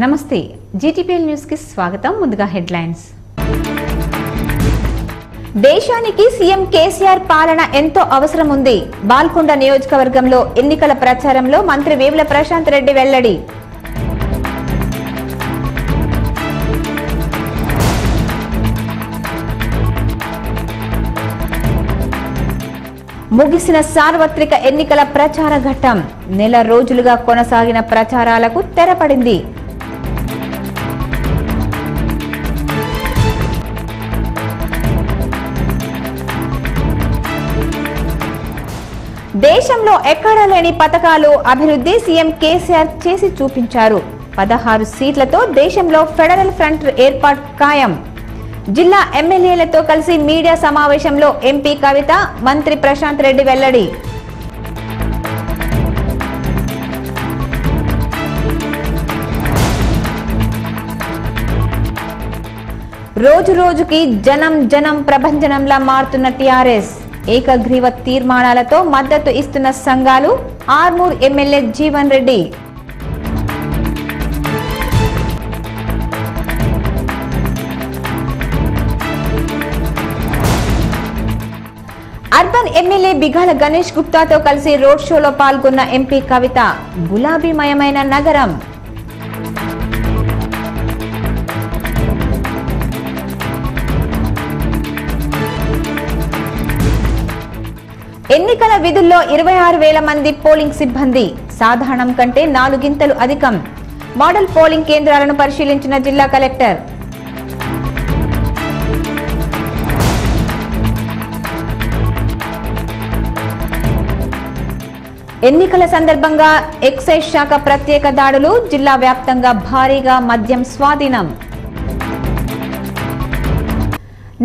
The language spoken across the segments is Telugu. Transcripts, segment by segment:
నమస్తే జీటీపీఎల్ న్యూస్ కి స్వాగతం. ముందుగా హెడ్లైన్స్. దేశానికి సీఎం కేసీఆర్ పాలన ఎంతో అవసరం ఉంది. బాల్కొండ నియోజకవర్గంలో ఎన్నికల ప్రచారంలో మంత్రి వేముల ప్రశాంత్ రెడ్డి వెల్లడి. ముగిసిన సార్వత్రిక ఎన్నికల ప్రచార ఘట్టం. నెల రోజులుగా కొనసాగిన ప్రచారాలకు తెరపడింది. దేశంలో ఎక్కడా లేని పథకాలు అభివృద్ధి సీఎం కేసీఆర్ చేసి చూపించారు. 16 సీట్లతో దేశంలో ఫెడరల్ ఫ్రంట్ ఏర్పాటు ఖాయం. జిల్లా ఎమ్మెల్యేలతో కలిసి మీడియా సమావేశంలో ఎంపీ కవిత, మంత్రి ప్రశాంత్ రెడ్డి వెల్లడి. రోజు రోజుకి జనం ప్రభంజనంలా మారుతున్న టీఆర్ఎస్. ఏకగ్రీవ తీర్మానాలతో మద్దతు ఇస్తున్న సంఘాలు. Armoor MLA Jeevan Reddy. Urban MLA Bigala Ganesh గుప్తాతో కలిసి రోడ్ షోలో పాల్గొన్న ఎంపీ కవిత. గులాబీమయమైన నగరం. ఎన్నికల విధుల్లో 26,000 మంది పోలింగ్ సిబ్బంది. సాధారణం కంటే 4 గింతలు అధికం. మోడల్ పోలింగ్ కేంద్రాలను పరిశీలించిన జిల్లా కలెక్టర్. ఎన్నికల సందర్భంగా ఎక్సైజ్ శాఖ ప్రత్యేక దాడులు. జిల్లా వ్యాప్తంగా భారీగా మద్యం స్వాధీనం.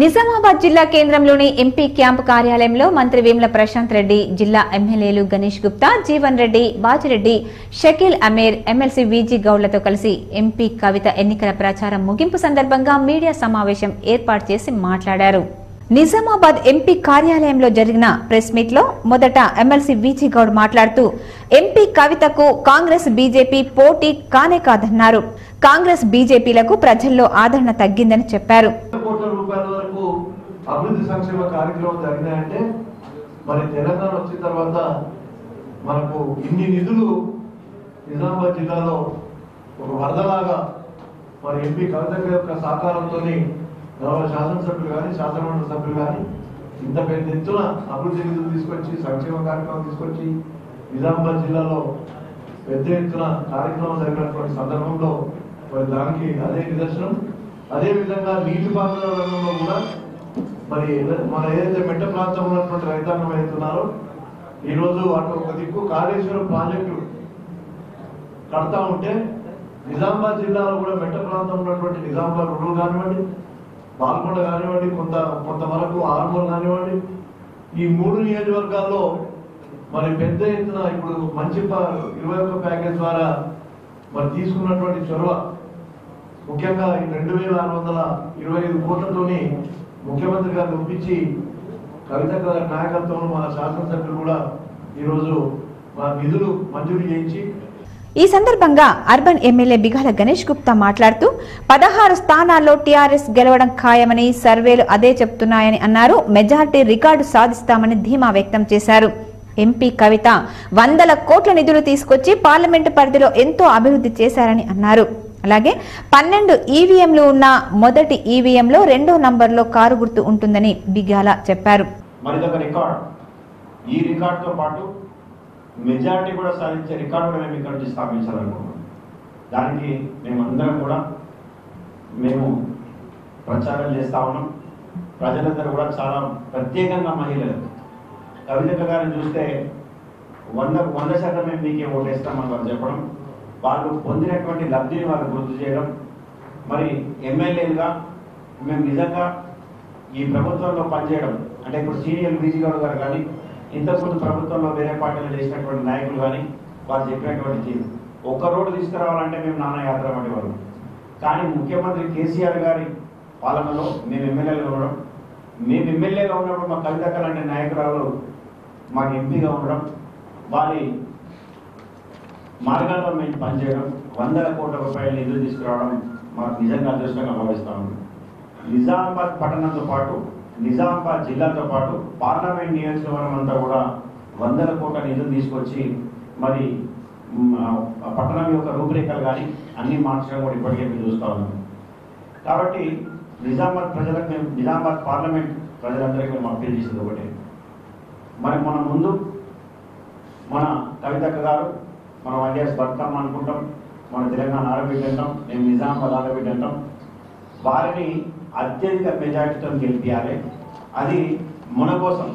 నిజామాబాద్ జిల్లా కేంద్రంలోని ఎంపీ క్యాంపు కార్యాలయంలో మంత్రి వేముల ప్రశాంత్ రెడ్డి, జిల్లా ఎమ్మెల్యేలు గణేష్ గుప్తా, జీవన్ రెడ్డి, బాజిరెడ్డి, షకీల్ అమీర్, ఎమ్మెల్సీ వీజీ గౌడ్లతో కలిసి ఎంపీ కవిత ఎన్నికల ప్రచారం ముగింపు సందర్భంగా మీడియా సమావేశం ఏర్పాటు చేసి మాట్లాడారు. నిజామాబాద్ ఎంపీ కార్యాలయంలో జరిగిన ప్రెస్ మీట్ లో మొదట ఎమ్మెల్సీ వీజీ గౌడ్ మాట్లాడుతూ ఎంపీ కవితకు కాంగ్రెస్ బీజేపీ పోటీ కానే కాదన్నారు. కాంగ్రెస్ బీజేపీలకు ప్రజల్లో ఆదరణ తగ్గిందని చెప్పారు. అభివృద్ధి సంక్షేమ కార్యక్రమం జరిగినాయంటే మరి తెలంగాణ వచ్చిన తర్వాత మనకు ఇన్ని నిధులు నిజామాబాద్ జిల్లాలో ఒక వరదలాగా మరి ఎంపీ కవిత యొక్క సహకారంతో శాసనసభ్యులు కానీ శాసనమండలి సభ్యులు కానీ ఇంత పెద్ద ఎత్తున అభివృద్ధి నిధులు తీసుకొచ్చి సంక్షేమ కార్యక్రమం తీసుకొచ్చి నిజామాబాద్ జిల్లాలో పెద్ద ఎత్తున కార్యక్రమం జరిగినటువంటి సందర్భంలో మరి దానికి అదే నిదర్శనం. అదే విధంగా నీటిపారుదల రంగంలో కూడా మరి మన ఏదైతే మెట్ట ప్రాంతంలో ఉన్నటువంటి రైతాంగం అవుతున్నారో ఈరోజు అటు ఒక దిక్కు కాళేశ్వరం ప్రాజెక్టు కడతా ఉంటే నిజామాబాద్ జిల్లాలో కూడా మెట్ట ప్రాంతంలో ఉన్నటువంటి నిజామాబాద్ రూరల్ కానివ్వండి, బాల్కొండ కానివ్వండి, కొంతవరకు ఆర్మూర్ కానివ్వండి, ఈ 3 నియోజకవర్గాల్లో మరి పెద్ద ఎత్తున ఇప్పుడు మంచి 21 ప్యాకేజ్ ద్వారా మరి తీసుకున్నటువంటి చొరవ ముఖ్యంగా 2,625 కోట్లతోని ముఖ్యమంత్రి గారిని ఒప్పించి కవిత గారి నాయకత్వంలో మన శాసనసభ్యులు కూడా ఈరోజు మన నిధులు మంజూరు చేయించి. ఈ సందర్భంగా అర్బన్ ఎమ్మెల్యే బిగాల గణేష్ గుప్తా మాట్లాడుతూ 16 స్థానాల్లో టీఆర్ఎస్ గెలవడం ఖాయమని సర్వేలు అదే చెప్తున్నాయని అన్నారు. మెజార్టీ రికార్డు సాధిస్తామని ధీమా వ్యక్తం చేశారు. ఎంపీ కవిత 100 కోట్ల నిధులు తీసుకొచ్చి పార్లమెంటు పరిధిలో ఎంతో అభివృద్ధి చేశారని అన్నారు. అలాగే 12 ఈవీఎంలు ఉన్న మొదటి ఈవీఎంలో 2వ నంబర్లో కారు గుర్తు ఉంటుందని బిగాల చెప్పారు. ఈ రికార్డుతో పాటు మెజారిటీ కూడా సాధించే రికార్డు కూడా మేము ఇక్కడ నుంచి స్థాపించాలనుకున్నాం. దానికి మేమందరం కూడా ప్రచారం చేస్తా ఉన్నాం. ప్రజలందరూ కూడా చాలా ప్రత్యేకంగా మహిళలు కవిత గారిని చూస్తే 100% మేము మీకే ఓటేస్తామని వాళ్ళు చెప్పడం, వాళ్ళు పొందినటువంటి లబ్ధిని వాళ్ళు గుర్తు చేయడం, మరి ఎమ్మెల్యేలుగా మేము నిజంగా ఈ ప్రభుత్వంలో పనిచేయడం అంటే ఇప్పుడు సీనియర్ వీజీ గౌడ్ గారు కానీ ఇంతకుముందు ప్రభుత్వంలో వేరే పార్టీలు చేసినటువంటి నాయకులు కానీ వారు చెప్పినటువంటి తీరు ఒక్క రోడ్డు తీసుకురావాలంటే మేము నానా యాత్ర పడేవాళ్ళం. కానీ ముఖ్యమంత్రి కేసీఆర్ గారి పాలనలో మేము ఎమ్మెల్యేలుగా ఉండడం, మేము ఎమ్మెల్యేగా ఉన్నప్పుడు మా కవిత లాంటి నాయకురాలు మాకు ఎంపీగా ఉండడం, వారి మార్గాల్లో మేము పనిచేయడం వందల కోట్ల రూపాయల నిధులు తీసుకురావడం మాకు నిజంగా అదృష్టంగా భావిస్తా ఉంది. నిజామాబాద్ పట్టణంతో పాటు నిజామాబాద్ జిల్లాతో పాటు పార్లమెంట్ నియోజకవర్గం అంతా కూడా వందల కోట్ల నిధులు తీసుకొచ్చి మరి పట్టణం యొక్క రూపురేఖలు కానీ అన్ని మార్చడం కూడా ఇప్పటికే మేము చూస్తూ ఉన్నాం. కాబట్టి నిజామాబాద్ ప్రజలకు మేము నిజామాబాద్ పార్లమెంట్ ప్రజలందరికీ మేము అప్పీల్ చేసింది ఒకటే, మరి మన ముందు మన కవితక్క గారు మనం ఐడియాస్ బతుకమ్మ అనుకుంటాం, మన తెలంగాణ ఆడబిడ్డ అంటాం, మేము నిజామాబాద్ ఆడబిడ్డ అంటాం. వారిని అత్యధిక మెజార్టీతో గెలిపించాలి, అది మన కోసం.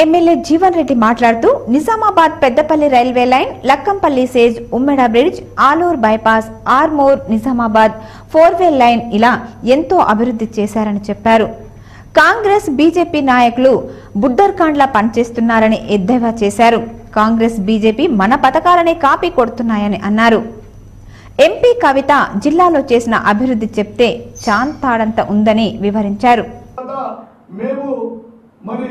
ఎమ్మెల్యే జీవన్ రెడ్డి మాట్లాడుతూ Nizamabad Peddapalli railway line, Lakkampalli SEZ, Ummeda bridge, Aloor bypass, Armoor Nizamabad 4-వే లైన్ ఇలా ఎంతో అభివృద్ధి చేశారని చెప్పారు. కాంగ్రెస్ బీజేపీ నాయకులు బుడ్డర్కాండ్లా పనిచేస్తున్నారని ఎద్దేవా చేశారు. కాంగ్రెస్ బీజేపీ మన పథకాలనే కాపీ కొడుతున్నాయని అన్నారు. ఎంపీ కవిత జిల్లాలో చేసిన అభివృద్ధి చెప్తే చాంతాడంత ఉందని వివరించారు. మేము మరి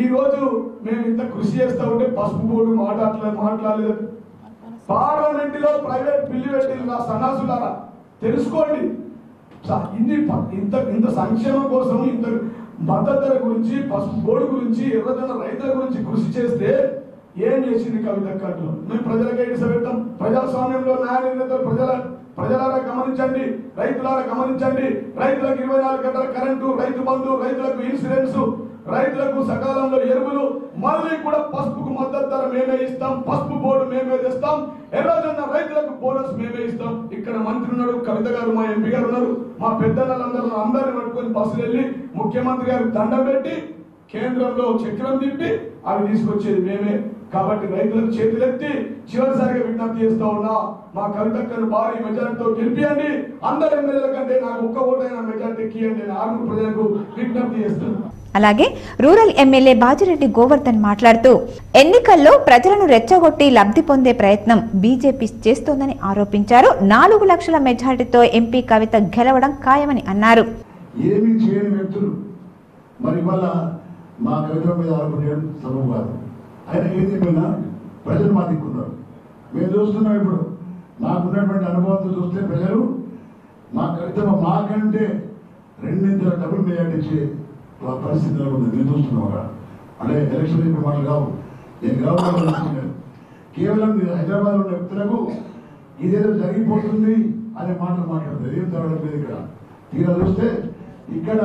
ఈ రోజు మేము ఇంత కృషి చేస్తా ఉంటే పసుపు బోర్డు మాట్లాడలేదు. పార్లమెంట్ లో ప్రైవేట్ బిల్లు పెట్టిన సన్నాసులారా తెలుసుకోండి. ఇంత సంక్షేమం కోసం ఇంత మద్దతు ధర గురించి, పసుపు బోర్డు గురించి, ఎర్రజొన్న రైతుల గురించి కృషి చేస్తే ఏం చేసింది కవిత కట్టు? మేము ప్రజలకే ఇసపెట్టాం. ప్రజాస్వామ్యంలో న్యాయ నిర్ణేతలు ప్రజలారా గమనించండి, రైతులారా గమనించండి. రైతులకు 24 గంటల కరెంటు, రైతు బంధు, రైతులకు ఇన్సూరెన్స్, రైతులకు సకాలంలో ఎరువులు, మళ్ళీ కూడా పసుపుకు మద్దతు ధర మేమే ఇస్తాం, పసుపు బోర్డు మేమే తెస్తాం, ఎర్రజొన్న రైతులకు బోనస్ మేమే ఇస్తాం. ఇక్కడ మంత్రి ఉన్నాడు, కవిత గారు, మా ఎంపీ గారు ఉన్నారు, మా పెద్దలందరూ అందరిని పట్టుకొని బస్సులు వెళ్ళి ముఖ్యమంత్రి గారికి దండం పెట్టి కేంద్రంలో చక్రం తిప్పి అవి తీసుకొచ్చేది మేమే. కాబట్టి రైతులకు చేతులెత్తి చివరిసారిగా విజ్ఞప్తి చేస్తా ఉన్నా, మా కవితక్కను భారీ మెజార్టీతో గెలిపియండి. అందరి ఎమ్మెల్యేల కంటే నాకు ఒక్క ఓటైన మెజార్టీ ఎక్కియండి. ఆర్మూర్ ప్రజలకు విజ్ఞప్తి చేస్తున్నాను. అలాగే రూరల్ ఎమ్మెల్యే బాజిరెడ్డి గోవర్ధన్ మాట్లాడుతూ ఎన్నికల్లో ప్రజలను రెచ్చగొట్టి లబ్ధి పొందే ప్రయత్నం బీజేపీ చేస్తోందని ఆరోపించారు. 4 లక్షల మెజార్టీతో ఎంపీ కవిత గెలవడం ఖాయమని అన్నారు. ఏమీ చేయని వ్యక్తులు మరి వల్ల మా కవిత మీద ఆరోపించడం సబబు కాదు. ఆయన ఏం చెప్పినా ప్రజలు మా దిక్కున్నారు. మేము చూస్తున్నాం. ఇప్పుడు మాకున్నటువంటి అనుభవంతో చూస్తే ప్రజలు మా కవిత మాకంటే 2 డబుల్ మెజార్టీ ఇచ్చే పరిస్థితి ఉంది. మేము చూస్తున్నాం. అక్కడ అంటే ఎలక్షన్ చెప్పే మాటలు కావు, నేను కావాలి. కేవలం హైదరాబాద్ ఉన్న వ్యక్తులకు ఇదేదో జరిగిపోతుంది అనే మాటలు మాట్లాడుతుంది. ఏం జరగడం లేదు ఇక్కడ. తీరా చూస్తే ఇక్కడ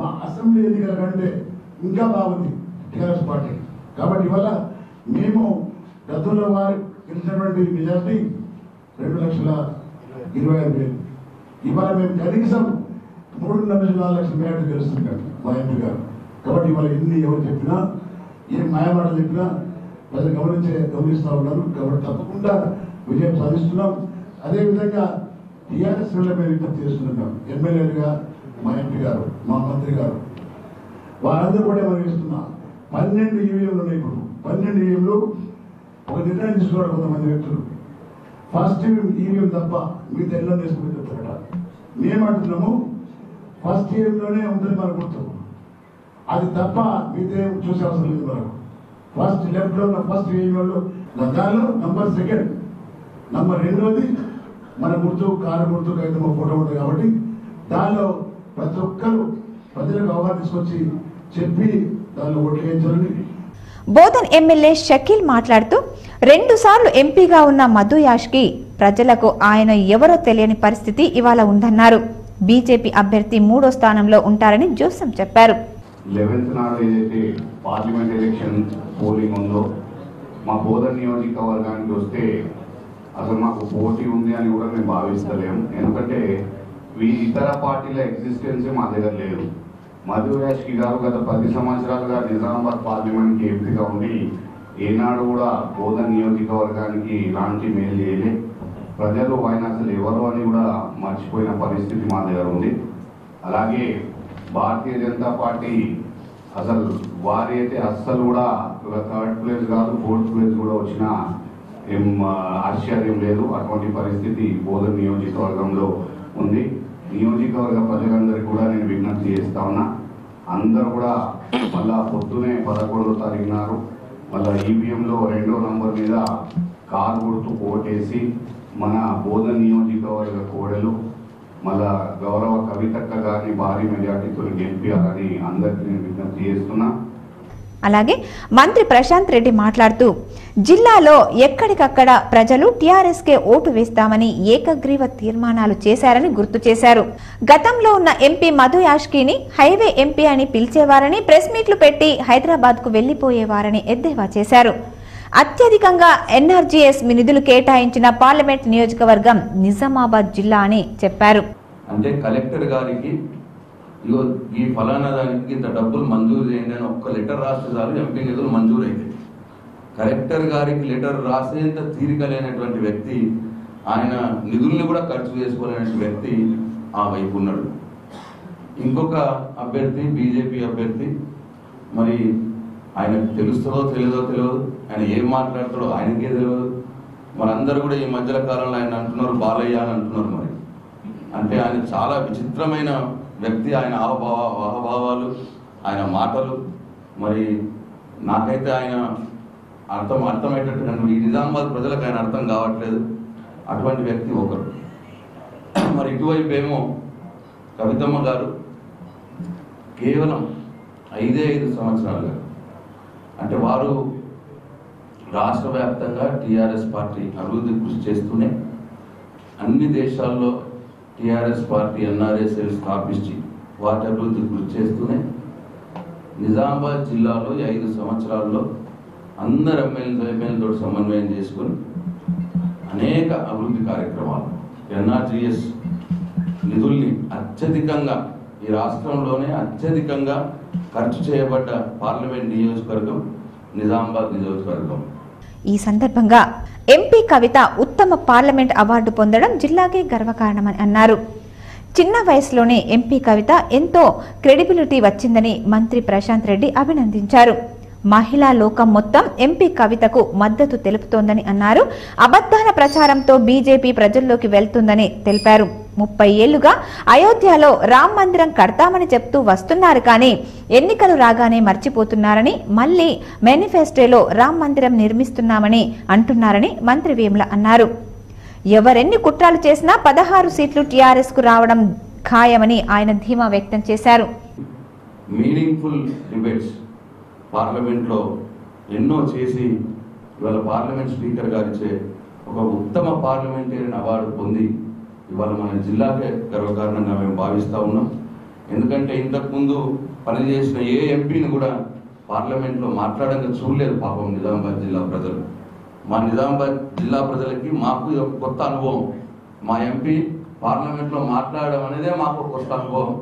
మా అసెంబ్లీ ఎన్నికల కంటే ఇంకా బాగుంది టీఆర్ఎస్ పార్టీ. కాబట్టి ఇవాళ మేము గతంలో వారు గెలిచినటువంటి మెజార్టీ 2,25,000. ఇవాళ మేము కనీసం 3.4 లక్షల మెజార్టీ గెలుస్తున్నాం మా ఎంపీ గారు. కాబట్టి ఇవాళ ఎన్ని ఎవరు చెప్పినా, ఏం మాయమాటలు చెప్పినా ప్రజలు గమనిస్తూ ఉన్నారు. కాబట్టి తప్పకుండా విజయం సాధిస్తున్నాం. అదేవిధంగా టీఆర్ఎస్ మేము విజ్ఞప్తి చేస్తున్నాం. ఎమ్మెల్యేలుగా మా ఎంపీ గారు, మా మంత్రి గారు, వారందరూ కూడా మనం ఇస్తున్నాం. 12 ఈవీఎంలు ఉన్నాయి. ఇప్పుడు 12 ఈవీఎంలు ఒక నిర్ణయం తీసుకోవడం కొంతమంది వ్యక్తులు ఫస్ట్ ఈవీఎం తప్ప మీ తెల్లని తీసుకుని చెప్తారట. మేమంటున్నాము ఫస్ట్ ఈవీఎంలోనే ఉంటుంది మన గుర్తు, అది తప్ప మీదేం చూసే అవసరం లేదు. మనకు ఫస్ట్ లెఫ్ట్ లో ఉన్న ఫస్ట్ ఈవీఎంలో దానిలో నంబర్ 2, నంబర్ 2 మన గుర్తు, కారు గుర్తు, కవిత ఫోటో ఉంటుంది. కాబట్టి దానిలో ప్రతి ఒక్కరు ప్రజలకు అవగాహన తీసుకొచ్చి చెప్పి దానిలో ఓట్లు వేయించాలని. బోధన్ ఎమ్మెల్యే షకీల్ మాట్లాడుతూ 2 సార్లు ఎంపీగా ఉన్న మధు యాష్కి ప్రజలకు ఆయన ఎవరో తెలియని పరిస్థితి ఇవాళ ఉందన్నారు. బీజేపీ అభ్యర్థి 3వ స్థానంలో ఉంటారని జోసం చెప్పారు. 11th నాడు ఏదైతే పార్లమెంట్ ఎలక్షన్ పోలింగ్ ఉందో మా బోధన్ నియోజకవర్గానికి వస్తే అసలు మాకు పోటీ ఉంది అని కూడా మేము భావిస్తలేము. ఎందుకంటే ఇతర పార్టీల ఎగ్జిస్టెన్స్ మా దగ్గర లేదు. మధు యాష్కి గారు గత 10 సంవత్సరాలుగా నిజామాబాద్ పార్లమెంట్కి ఎంపీగా ఉండి ఏనాడు కూడా బోధన్ నియోజకవర్గానికి ఇలాంటి మేలు చేయలే. ప్రజలు ఆయన అసలు ఎవరు అని కూడా మర్చిపోయిన పరిస్థితి మా దగ్గర ఉంది. అలాగే భారతీయ జనతా పార్టీ అసలు వారి అయితే అస్సలు కూడా 3rd ప్లేస్ కాదు 4th ప్లేస్ కూడా వచ్చిన ఏం ఆశ్చర్యం లేదు. అటువంటి పరిస్థితి బోధన్ నియోజకవర్గంలో ఉంది. నియోజకవర్గ ప్రజలందరికీ కూడా నేను విజ్ఞప్తి చేస్తా ఉన్నా, అందరూ కూడా మళ్ళా పొద్దునే 11వ తారీఖు నాడు మళ్ళా ఈవీఎంలో 2వ నంబర్ మీద కారు గుర్తు ఓటేసి మన బోధన్ నియోజకవర్గ కోడలు మళ్ళా గౌరవ కవితక్క గారిని భారీ మెజార్టీతో గెలిపియాలని అందరికీ నేను విజ్ఞప్తి చేస్తున్నా. అలాగే మంత్రి ప్రశాంత్ రెడ్డి మాట్లాడుతూ జిల్లాలో ఎక్కడికక్కడ ప్రజలు టీఆర్ఎస్కే ఓటు వేస్తామని ఏకగ్రీవ తీర్మానాలు చేశారని గుర్తు చేశారు. గతంలో ఉన్న ఎంపీ మధు యాష్కీని హైవే ఎంపీ అని పిలిచేవారని, ప్రెస్ మీట్లు పెట్టి హైదరాబాద్ కు వెళ్లిపోయేవారని ఎద్దేవా చేశారు. అత్యధికంగా ఎన్ఆర్జీఎస్ నిధులు కేటాయించిన పార్లమెంట్ నియోజకవర్గం నిజామాబాద్ జిల్లా అని చెప్పారు. అంటే కలెక్టర్ గారికి ఇగో ఈ ఫలానా దానికి ఇంత డబ్బులు మంజూరు చేయండి అని ఒక్క లెటర్ రాస్తే చాలు ఎంపీ నిధులు మంజూరు అయితే. కలెక్టర్ గారికి లెటర్ రాసేంత తీరిక లేనటువంటి వ్యక్తి, ఆయన నిధుల్ని కూడా ఖర్చు చేసుకోలేని వ్యక్తి ఆ వైపు ఉన్నాడు. ఇంకొక అభ్యర్థి బీజేపీ అభ్యర్థి, మరి ఆయనకు తెలుస్తుందో తెలియదో తెలియదు, ఆయన ఏం మాట్లాడతాడో ఆయనకే తెలియదు. మనందరూ కూడా ఈ మధ్యల కాలంలో ఆయన అంటున్నారు బాలయ్య అని అంటున్నారు. మరి అంటే ఆయన చాలా విచిత్రమైన వ్యక్తి, ఆయన ఆహభావాలు, ఆయన మాటలు, మరి నాకైతే ఆయన అర్థమయ్యేటట్టు ఈ నిజామాబాద్ ప్రజలకు ఆయన అర్థం కావట్లేదు. అటువంటి వ్యక్తి ఒకరు. మరి ఇటువైపు ఏమో కవితమ్మ గారు కేవలం 5 సంవత్సరాలుగా, అంటే వారు రాష్ట్ర వ్యాప్తంగా టీఆర్ఎస్ పార్టీ అభివృద్ధి కృషి చేస్తూనే అన్ని దేశాల్లో టీఆర్ఎస్ పార్టీ ఎన్ఆర్ఎస్ఎల్ స్థాపించి వాటి అభివృద్ధి కృషి చేస్తూనే నిజామాబాద్ జిల్లాలో 5 సంవత్సరాల్లో అందరు ఎమ్మెల్యేలతో సమన్వయం చేసుకుని అనేక అభివృద్ధి కార్యక్రమాలు, ఎన్ఆర్జీఎస్ నిధుల్ని అత్యధికంగా ఈ రాష్ట్రంలోనే అత్యధికంగా ఖర్చు చేయబడ్డ పార్లమెంట్ నియోజకవర్గం నిజామాబాద్ నియోజకవర్గం. ఈ సందర్భంగా ఎంపీ కవిత ఉత్తమ పార్లమెంట్ అవార్డు పొందడం జిల్లాకే గర్వకారణమని అన్నారు. చిన్న వయసులోనే ఎంపీ కవిత ఎంతో క్రెడిబిలిటీ వచ్చిందని మంత్రి ప్రశాంత్ రెడ్డి అభినందించారు. మహిళా లోకం మొత్తం ఎంపీ కవితకు మద్దతు తెలుపుతోందని అన్నారు. అబద్ధాల ప్రచారంతో బీజేపీ ప్రజల్లోకి వెళ్తుందని తెలిపారు. 30 ఏళ్లుగా అయోధ్యలో రామ్ మందిరం కడతామని చెప్తూ వస్తున్నారు, కానీ ఎన్నికలు రాగానే మర్చిపోతున్నారని, మళ్లీ మేనిఫెస్టోలో రామ్ మందిరం నిర్మిస్తున్నామని అంటున్నారని మంత్రి వేముల అన్నారు. ఎవరెన్ని కుట్రాలు చేసినా 16 సీట్లు టీఆర్ఎస్ కు రావడం ఖాయమని ఆయన ధీమా వ్యక్తం చేశారు. మీనింగ్ఫుల్ డిబేట్స్ పార్లమెంట్లో ఎన్నో చేసి ఇవాళ పార్లమెంట్ స్పీకర్ గారిచే ఒక ఉత్తమ పార్లమెంటేరియన్ అవార్డు పొంది ఇవాళ మన జిల్లాకే గర్వకారణంగా మేము భావిస్తూ ఉన్నాం. ఎందుకంటే ఇంతకుముందు పనిచేసిన ఏ ఎంపీని కూడా పార్లమెంట్లో మాట్లాడంగా చూడలేదు పాపం నిజామాబాద్ జిల్లా ప్రజలు. మా నిజామాబాద్ జిల్లా ప్రజలకి మాకు ఒక కొత్త అనుభవం. మా ఎంపీ పార్లమెంట్లో మాట్లాడడం అనేదే మాకు కొత్త అనుభవం.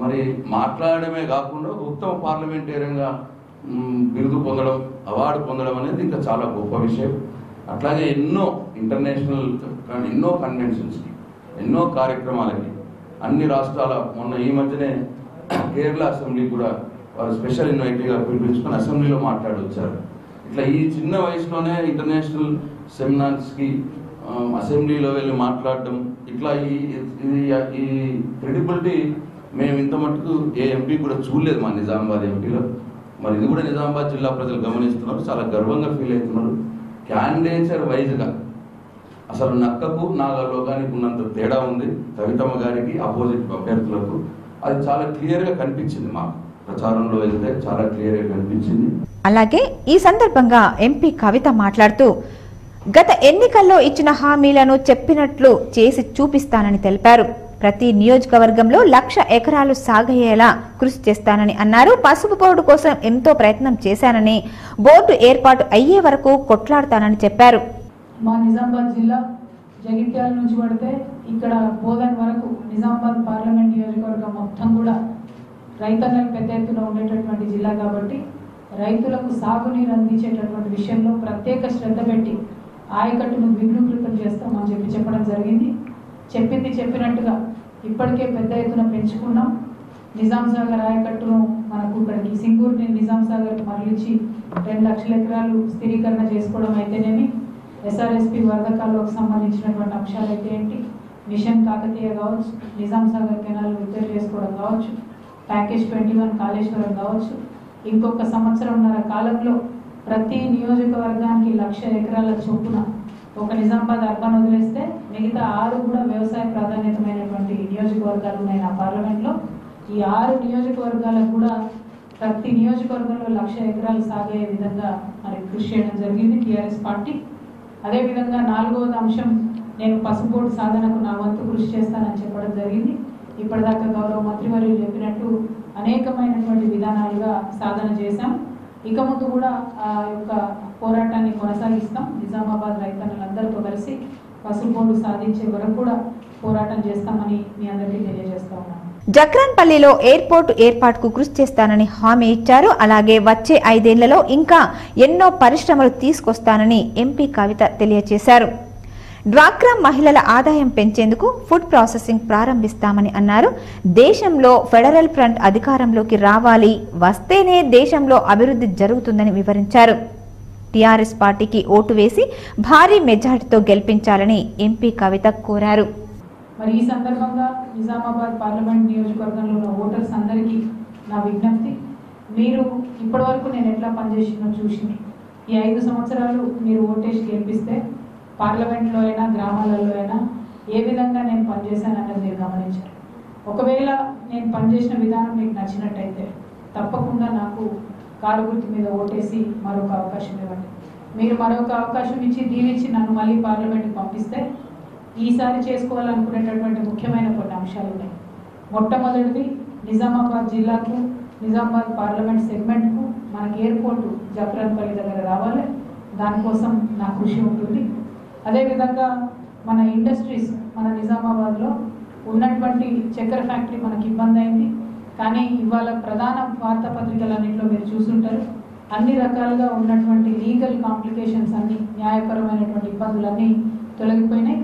మరి మాట్లాడడమే కాకుండా ఉత్తమ పార్లమెంటేరియన్గా బిరుదు పొందడం, అవార్డు పొందడం అనేది ఇంకా చాలా గొప్ప విషయం. అట్లాగే ఎన్నో ఇంటర్నేషనల్ ఎన్నో కన్వెన్షన్స్కి, ఎన్నో కార్యక్రమాలకి అన్ని రాష్ట్రాల, మొన్న ఈ మధ్యనే కేరళ అసెంబ్లీ కూడా వారు స్పెషల్ ఇన్వైటీగా పిలిపించుకొని అసెంబ్లీలో మాట్లాడి వచ్చారు. ఇట్లా ఈ చిన్న వయసులోనే ఇంటర్నేషనల్ సెమినార్స్కి అసెంబ్లీలో వెళ్ళి మాట్లాడడం, ఇట్లా ఈ క్రెడిబిలిటీ మేము ఇంత మటుకు ఏ ఎంపీ కూడా చూడలేదు మా నిజామాబాద్ ఎంపీలో. మరి ఇది కూడా నిజామాబాద్ జిల్లా ప్రజలు గమనిస్తున్నారు, చాలా గర్వంగా ఫీల్ అవుతున్నారు. క్యాండిడేచర్ వైజ్గా అసలు నక్కకు నాగలోకానికి ఉన్నంత తేడా ఉంది కవితమ్మ గారికి అపోజిట్ అభ్యర్థులకు. అది చాలా క్లియర్గా కనిపించింది, మాకు ప్రచారంలో వెళ్తే చాలా క్లియర్గా కనిపించింది. అలాగే ఈ సందర్భంగా ఎంపీ కవిత మాట్లాడుతూ గత ఎన్నికల్లో ఇచ్చిన హామీలను చెప్పినట్లు చేసి చూపిస్తానని తెలిపారు. ప్రతి నియోజకవర్గంలో 1,00,000 ఎకరాలు సాగయ్యేలా కృషి చేస్తానని అన్నారు. పసుపు బోర్డు కోసం ఎంతో ప్రయత్నం చేశానని, బోర్డు ఏర్పాటు అయ్యే వరకు కొట్లాడతానని చెప్పారు. మా నిజామాబాద్ జిల్లా జగిత్యాల నుంచి పడితే ఇక్కడ బోధన్ వరకు నిజామాబాద్ పార్లమెంట్ నియోజకవర్గం మొత్తం కూడా రైతన్నలు పెద్ద ఎత్తున ఉండేటటువంటి జిల్లా కాబట్టి రైతులకు సాగునీరు అందించేటటువంటి విషయంలో ప్రత్యేక శ్రద్ధ పెట్టి ఆయకట్టును వినూత్నం చేస్తామని చెప్పడం జరిగింది. చెప్పింది చెప్పినట్టుగా ఇప్పటికే పెద్ద ఎత్తున పెంచుకున్నాం. నిజాం సాగర్ ఆయకట్టును మనకు ఇక్కడికి సింగూరుని నిజాం సాగర్కి మరలించి 2 లక్షల ఎకరాలు స్థిరీకరణ చేసుకోవడం అయితేనేమి, ఎస్ఆర్ఎస్పి వరద కాలువకు సంబంధించినటువంటి అంశాలు అయితే ఏంటి, మిషన్ కాకతీయ కావచ్చు, నిజాం సాగర్ కెనాల్ రిపేర్ చేసుకోవడం కావచ్చు, ప్యాకేజ్ 21 కాళేశ్వరం కావచ్చు. ఇంకొక 1.5 సంవత్సరంన్నర కాలంలో ప్రతి నియోజకవర్గానికి 1,00,000 ఎకరాల చొప్పున ఒక నిజామాబాద్ అర్బన్ వదిలేస్తే మిగతా 6 కూడా వ్యవసాయ ప్రాధాన్యతమైనటువంటి నియోజకవర్గాలు ఉన్నాయి నా పార్లమెంట్లో. ఈ 6 నియోజకవర్గాలకు కూడా ప్రతి నియోజకవర్గంలో 1,00,000 ఎకరాలు సాగే విధంగా మరి కృషి చేయడం జరిగింది టీఆర్ఎస్ పార్టీ. అదేవిధంగా 4వ అంశం, నేను పసుపు బోర్డు సాధనకు నా వంతు కృషి చేస్తానని చెప్పడం జరిగింది. ఇప్పటిదాకా గౌరవ మంత్రివర్యులు చెప్పినట్టు అనేకమైనటువంటి విధానాలుగా సాధన చేశాం. ఇక ముందు కూడా ఆ యొక్క పోరాటాన్ని కొనసాగిస్తాం. నిజామాబాద్ రైతన్నులందరితో కలిసి పసుపు బోర్డు సాధించే వరకు కూడా పోరాటం చేస్తామని మీ అందరికీ తెలియజేస్తా ఉన్నాను. జక్రాన్పల్లిలో ఎయిర్పోర్టు ఏర్పాటుకు కృషి చేస్తానని హామీ ఇచ్చారు. అలాగే వచ్చే 5 ఏళ్లలో ఇంకా ఎన్నో పరిశ్రమలు తీసుకొస్తానని ఎంపీ కవిత తెలియజేశారు. డ్వాక్రా మహిళల ఆదాయం పెంచేందుకు ఫుడ్ ప్రాసెసింగ్ ప్రారంభిస్తామని అన్నారు. దేశంలో ఫెడరల్ ఫ్రంట్ అధికారంలోకి రావాలి, వస్తేనే దేశంలో అభివృద్ధి జరుగుతుందని వివరించారు. టీఆర్ఎస్ పార్టీకి ఓటు వేసి భారీ మెజార్టీతో గెలిపించాలని ఎంపీ కవిత కోరారు. మరి ఈ సందర్భంగా నిజామాబాద్ పార్లమెంట్ నియోజకవర్గంలో ఉన్న ఓటర్స్ అందరికీ నా విజ్ఞప్తి, మీరు ఇప్పటివరకు నేను ఎట్లా పనిచేసినో చూసి ఈ 5 సంవత్సరాలు మీరు ఓటేసి గెలిపిస్తే పార్లమెంట్లో అయినా గ్రామాలలో అయినా ఏ విధంగా నేను పనిచేశానన్నది మీరు గమనించారు. ఒకవేళ నేను పనిచేసిన విధానం మీకు నచ్చినట్టయితే తప్పకుండా నాకు కారు గుర్తు మీద ఓటేసి మరొక అవకాశం ఇవ్వండి. మీరు మరొక అవకాశం ఇచ్చి దీవించి నన్ను మళ్ళీ పార్లమెంట్కి పంపిస్తే ఈసారి చేసుకోవాలనుకునేటటువంటి ముఖ్యమైన కొన్ని అంశాలు ఉన్నాయి. మొట్టమొదటిది, నిజామాబాద్ జిల్లాకు, నిజామాబాద్ పార్లమెంట్ సెగ్మెంట్కు మనకి ఎయిర్పోర్టు జక్రాన్పల్లి దగ్గర రావాలి. దానికోసం నా కృషి ఉంటుంది. అదేవిధంగా మన ఇండస్ట్రీస్, మన నిజామాబాద్లో ఉన్నటువంటి చక్కెర ఫ్యాక్టరీ మనకి ఇబ్బంది అయింది. కానీ ఇవాళ ప్రధాన వార్తాపత్రికలన్నింటిలో మీరు చూసుంటారు, అన్ని రకాలుగా ఉన్నటువంటి లీగల్ కాంప్లికేషన్స్ అన్ని, న్యాయపరమైనటువంటి ఇబ్బందులన్నీ తొలగిపోయినాయి.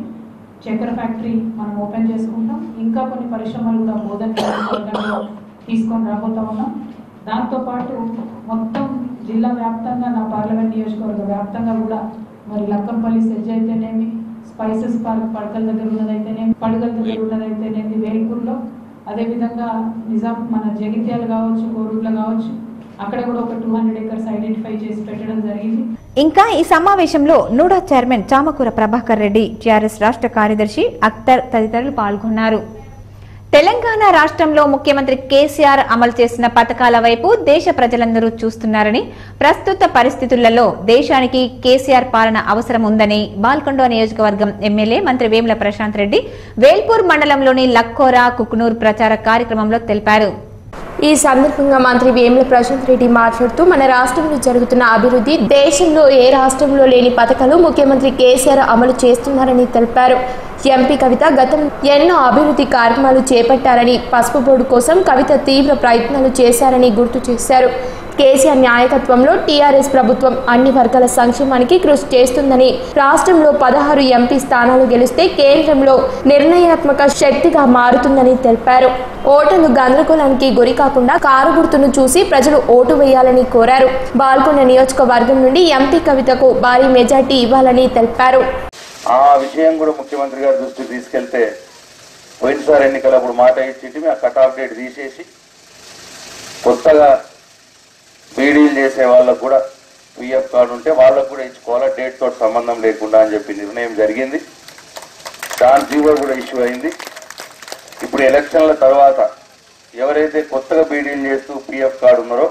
చక్కెర ఫ్యాక్టరీ మనం ఓపెన్ చేసుకుంటాం. ఇంకా కొన్ని పరిశ్రమలు కూడా బోధన తీసుకొని రాబోతా ఉన్నాం. దాంతోపాటు మొత్తం జిల్లా వ్యాప్తంగా, నా పార్లమెంట్ నియోజకవర్గ వ్యాప్తంగా కూడా మరి లక్కంపల్లి సెజ్ అయితేనేమి, స్పైసెస్ పార్క్ పడకల దగ్గర ఉన్నదైతేనేమి, పడుగల దగ్గర ఉన్నదైతేనేమి, వేల్పూర్లో, అదేవిధంగా మన జగిత్యాల కావచ్చు, కోరుట్ల కావచ్చు, అక్కడ కూడా ఒక 200 acres ఐడెంటిఫై చేసి పెట్టడం జరిగింది. ఇంకా ఈ సమావేశంలో NUDA chairman Chamakura Prabhakar Reddy, TRS రాష్ట్ర కార్యదర్శి అఖ్తర్ తదితరులు పాల్గొన్నారు. తెలంగాణ రాష్ట్రంలో ముఖ్యమంత్రి కేసీఆర్ అమలు చేసిన పథకాల వైపు దేశ ప్రజలందరూ చూస్తున్నారని, ప్రస్తుత పరిస్థితులలో దేశానికి కేసీఆర్ పాలన అవసరం ఉందని బాల్కొండ నియోజకవర్గం ఎమ్మెల్యే మంత్రి వేముల ప్రశాంత్ రెడ్డి వేల్పూర్ మండలంలోని లక్కోరా కుకునూర్ ప్రచార కార్యక్రమంలో తెలిపారు. ఈ సందర్భంగా మంత్రి వేముల ప్రశాంత్ రెడ్డి మాట్లాడుతూ, మన రాష్ట్రంలో జరుగుతున్న అభివృద్ధి దేశంలో ఏ రాష్ట్రంలో లేని పథకాలు ముఖ్యమంత్రి కేసీఆర్ అమలు చేస్తున్నారని తెలిపారు. ఎంపీ కవిత గతంలో ఎన్నో అభివృద్ధి కార్యక్రమాలు చేపట్టారని, పసుపు బోర్డు కోసం కవిత తీవ్ర ప్రయత్నాలు చేశారని గుర్తు చేశారు. కేసీఆర్ నాయకత్వంలో టీఆర్ఎస్ ప్రభుత్వం అన్ని వర్గాల సంక్షేమానికి కృషి చేస్తుందని, రాష్ట్రంలో 16 ఎంపీ స్థానాలు గెలిస్తే కేంద్రంలో నిర్ణయాత్మక శక్తిగా మారుతుందని తెలిపారు. ఓటర్లు గందరగోళానికి గురి కాకుండా కారు గుర్తును చూసి ప్రజలు ఓటు వేయాలని కోరారు. బాల్కొండ నియోజకవర్గం నుండి ఎంపీ కవితకు భారీ మెజార్టీ ఇవ్వాలని తెలిపారు. ఆ విషయం కూడా ముఖ్యమంత్రి గారి దృష్టికి తీసుకెళ్తే, పోయినసారి ఎన్నికలప్పుడు మాట ఇచ్చి ఆ కట్ ఆఫ్ డేట్ తీసేసి కొత్తగా బీడీలు చేసే వాళ్ళకు కూడా పిఎఫ్ కార్డు ఉంటే వాళ్ళకు కూడా ఇచ్చుకోవాలా, డేట్ తోటి సంబంధం లేకుండా అని చెప్పి నిర్ణయం జరిగింది. దాని జీవో కూడా ఇష్యూ అయింది. ఇప్పుడు ఎలక్షన్ల తర్వాత ఎవరైతే కొత్తగా బీడీలు చేస్తూ పిఎఫ్ కార్డు ఉన్నారో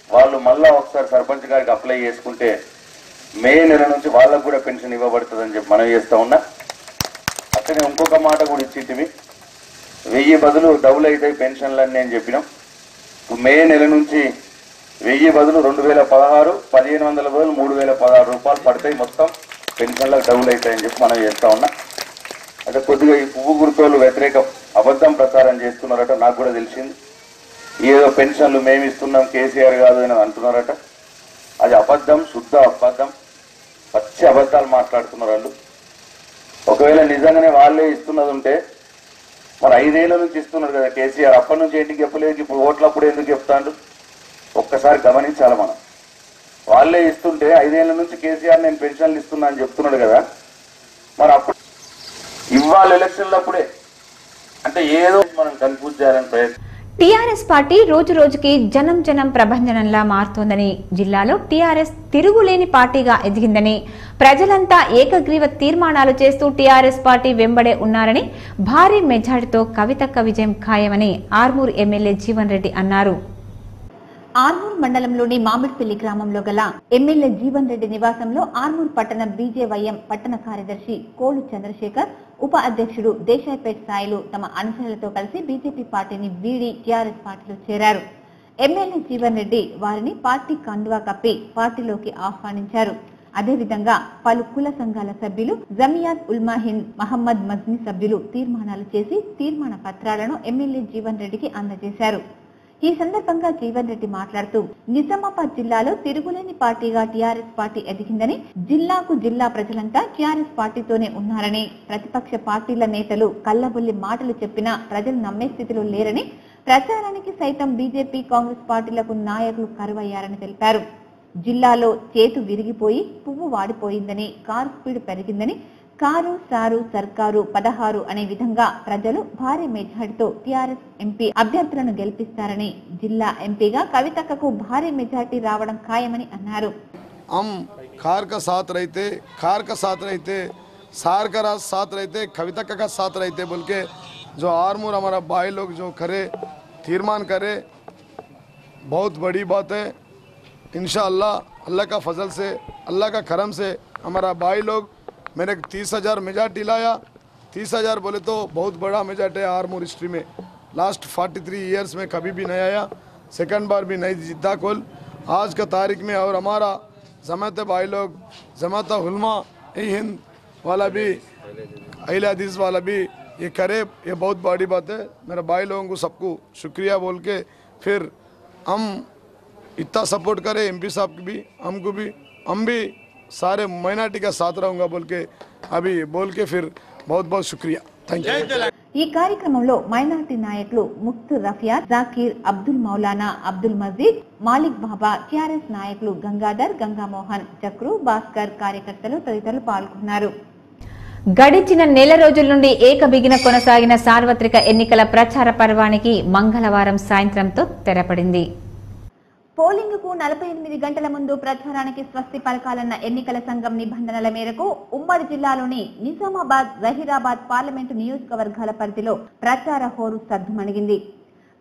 వాళ్ళు మళ్ళా ఒకసారి సర్పంచ్ గారికి అప్లై చేసుకుంటే మే నెల నుంచి వాళ్ళకు కూడా పెన్షన్ ఇవ్వబడుతుందని చెప్పి మనం చేస్తా ఉన్నా. అక్కడే ఇంకొక మాట కూడా ఇచ్చింటివి, 1000 బదులు డబుల్ అవుతాయి పెన్షన్లన్నీ అని చెప్పినాం. మే నెల నుంచి 1000 బదులు 2016, 1500 బదులు 3016 రూపాయలు పడతాయి, మొత్తం పెన్షన్లకు డబుల్ అవుతాయని చెప్పి మనం చేస్తా ఉన్నా. అంటే కొద్దిగా ఈ పువ్వు గుర్తోళ్ళు వ్యతిరేకం అబద్ధం ప్రచారం చేస్తున్నారట. నాకు కూడా తెలిసింది, ఏదో పెన్షన్లు మేము ఇస్తున్నాం కేసీఆర్ కాదు అని అంటున్నారట. అది అబద్ధం, శుద్ధ అబద్ధం, పచ్చి అబద్ధాలు మాట్లాడుతున్నారు వాళ్ళు. ఒకవేళ నిజంగానే వాళ్ళే ఇస్తున్నది ఉంటే మరి 5 ఏళ్ల నుంచి ఇస్తున్నారు కదా కేసీఆర్, అప్పటి నుంచి ఏంటికి చెప్పలేదు, ఇప్పుడు ఓట్లప్పుడు ఎందుకు చెప్తాడు? ఒక్కసారి గమనించాలి మనం. వాళ్ళే ఇస్తుంటే 5 ఏళ్ల నుంచి కేసీఆర్ నేను పెన్షన్లు ఇస్తున్నా అని చెప్తున్నాడు కదా, మరి అప్పుడు ఇవాళ ఎలక్షన్లప్పుడే అంటే ఏదో మనం కన్ఫ్యూజ్ చేయాలని ప్రయత్నం. టీఆర్ఎస్ పార్టీ రోజు రోజుకి జనం జనం ప్రభంజనంలా మారుతోందని, జిల్లాలో టీఆర్ఎస్ తిరుగులేని పార్టీగా ఎదిగిందని, ప్రజలంతా ఏకగ్రీవ తీర్మానాలు చేస్తూ టీఆర్ఎస్ పార్టీ వెంబడే ఉన్నారని, భారీ మెజార్టీతో కవితక్క విజయం ఖాయమని ఆర్మూర్ ఎమ్మెల్యే జీవన్ రెడ్డి అన్నారు. ఆర్మూర్ మండలంలోని మామిడిపల్లి గ్రామంలో గల ఎమ్మెల్యే జీవన్ రెడ్డి నివాసంలో ఆర్మూర్ పట్టణ బీజేవైఎం పట్టణ కార్యదర్శి కోలు చంద్రశేఖర్, ఉప అధ్యక్షుడు దేశాయిపేట్ సాయిలు తమ అనుచరులతో కలిసి బీజేపీ పార్టీని వీడి టీఆర్ఎస్ పార్టీలో చేరారు. ఎమ్మెల్యే జీవన్ రెడ్డి వారిని పార్టీ కండువా కప్పి పార్టీలోకి ఆహ్వానించారు. అదేవిధంగా పలు కుల సంఘాల సభ్యులు, జమియాత్ ఉల్మా హింద్ మహమ్మద్ మజ్ని సభ్యులు తీర్మానాలు చేసి తీర్మాన పత్రాలను ఎమ్మెల్యే జీవన్ రెడ్డికి అందజేశారు. ఈ సందర్భంగా జీవన్ రెడ్డి మాట్లాడుతూ, నిజామాబాద్ జిల్లాలో తిరుగులేని పార్టీగా టీఆర్ఎస్ పార్టీ ఎదిగిందని, జిల్లా ప్రజలంతా టీఆర్ఎస్ పార్టీతోనే ఉన్నారని, ప్రతిపక్ష పార్టీల నేతలు కల్లబొల్లి మాటలు చెప్పినా ప్రజలు నమ్మే స్థితిలో లేరని, ప్రచారానికి సైతం బీజేపీ కాంగ్రెస్ పార్టీలకు నాయకులు కరువయ్యారని తెలిపారు. జిల్లాలో చేతు విరిగిపోయి పువ్వు వాడిపోయిందని, కారు స్పీడ్ పెరిగిందని, కారు సారు సర్కారు 16 అనే విధంగా ప్రజలు భారీ మెజార్టీతో టీఆర్ఎస్ ఎంపీ అభ్యర్థులను గెలిపిస్తారని, జిల్లా ఎంపీగా కవితక్కకు భారీ మెజార్టీ రావడం ఖాయమని అన్నారు. कार का साथ रहते, खार का साथ रहते, सार का साथ रहते, कवितक्का का साथ रहते बोल के जो आर्मूर हमारा भाई लोग जो करे तीर्मान करे, बहुत बड़ी बात है. इंशाअल्लाह अल्लाह का फजल से, अल्लाह का करम से हमारा भाई लोग मैंने 30,000 मेजॉरिटी लाया. 30,000 बोले तो बहुत बड़ा मेजॉरिटी है आर्मूर हिस्ट्री में. लास्ट 43 ईयर्स में कभी भी नहीं आया, सेकंड बार भी नहीं जीता कोल. आज का तारीख में और हमारा जमात भाई लोग, जमात उलमा हिंद वाला भी, अहले हदीस वाला भी ये करे, ये बहुत बड़ी बात है. मेरे भाई लोगों को सबको शुक्रिया बोल के फिर हम इतना सपोर्ट करें एमपी साहब की भी, हमको भी, हम भी सारे माइनॉरिटी का साथ रहूंगा बोल के अभी बोल के फिर बहुत बहुत शुक्रिया. Thank you. ఈ కార్యక్రమంలో మైనారిటీ నాయకులు ముక్తు రఫియా, జాకీర్, అబ్దుల్ మౌలానా, అబ్దుల్ మజీద్, మాలిక్ బాబా, టీఆర్ఎస్ నాయకులు గంగాధర్, గంగామోహన్, చక్రు, భాస్కర్, కార్యకర్తలు తదితరులు పాల్గొన్నారు. గడిచిన నెల రోజుల నుండి ఏకబిగిన కొనసాగిన సార్వత్రిక ఎన్నికల ప్రచార పర్వానికి మంగళవారం సాయంత్రంతో తెరపడింది. పోలింగ్ కు 48 గంటల ముందు ప్రచారానికి స్వస్తి పలకాలన్న ఎన్నికల సంఘం నిబంధనల మేరకు ఉమ్మడి జిల్లాలోని నిజామాబాద్, జహీరాబాద్ పార్లమెంటు నియోజకవర్గాల పరిధిలో ప్రచార హోరు సద్దుమణిగింది.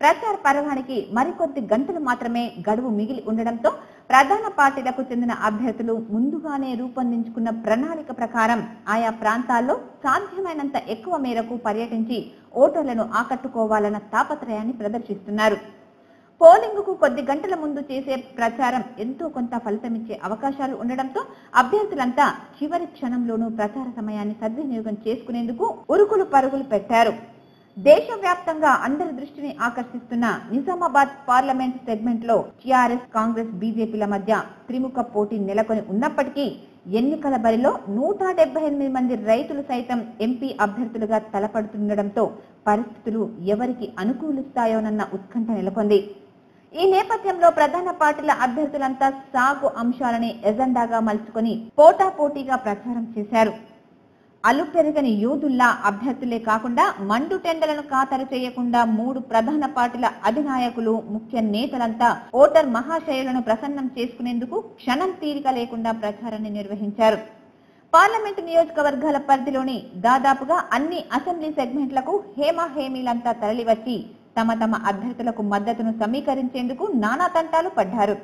ప్రచార పర్వానికి మరికొద్ది గంటలు మాత్రమే గడువు మిగిలి ఉండడంతో ప్రధాన పార్టీలకు చెందిన అభ్యర్థులు ముందుగానే రూపొందించుకున్న ప్రణాళిక ప్రకారం ఆయా ప్రాంతాల్లో సాధ్యమైనంత ఎక్కువ మేరకు పర్యటించి ఓటర్లను ఆకట్టుకోవాలన్న తాపత్రయాన్ని ప్రదర్శిస్తున్నారు. పోలింగ్ కు కొద్ది గంటల ముందు చేసే ప్రచారం ఎంతో కొంత ఫలితమిచ్చే అవకాశాలు ఉండడంతో అభ్యర్థులంతా చివరి క్షణంలోనూ ప్రచార సమయాన్ని సద్వినియోగం చేసుకునేందుకు ఉరుకులు పరుగులు పెట్టారు. దేశవ్యాప్తంగా అందరి దృష్టిని ఆకర్షిస్తున్న నిజామాబాద్ పార్లమెంట్ సెగ్మెంట్ లో టీఆర్ఎస్, కాంగ్రెస్, బీజేపీల మధ్య త్రిముఖ పోటీ నెలకొని ఉన్నప్పటికీ ఎన్నికల బరిలో 178 మంది రైతులు సైతం ఎంపీ అభ్యర్థులుగా తలపడుతుండడంతో పరిస్థితులు ఎవరికి అనుకూలిస్తాయోనన్న ఉత్కంఠ నెలకొంది. ఈ నేపథ్యంలో ప్రధాన పార్టీల అభ్యర్థులంతా సాగు అంశాలని ఎజెండాగా మలుచుకొని పోటాపోటీగా ప్రచారం చేశారు. అలుపెరగని యూదుల్లా అభ్యర్థులే కాకుండా మండు టెండలను ఖాతరు చేయకుండా 3 ప్రధాన పార్టీల అధినాయకులు, ముఖ్య నేతలంతా ఓటర్ మహాశయులను ప్రసన్నం చేసుకునేందుకు క్షణం తీరిక లేకుండా ప్రచారాన్ని నిర్వహించారు. పార్లమెంటు నియోజకవర్గాల పరిధిలోని దాదాపుగా అన్ని అసెంబ్లీ సెగ్మెంట్లకు హేమీలంతా తరలివచ్చి తమ తమ అభ్యర్థులకు మద్దతును సమీకరించేందుకు నానా తంటాలు పడ్డారు.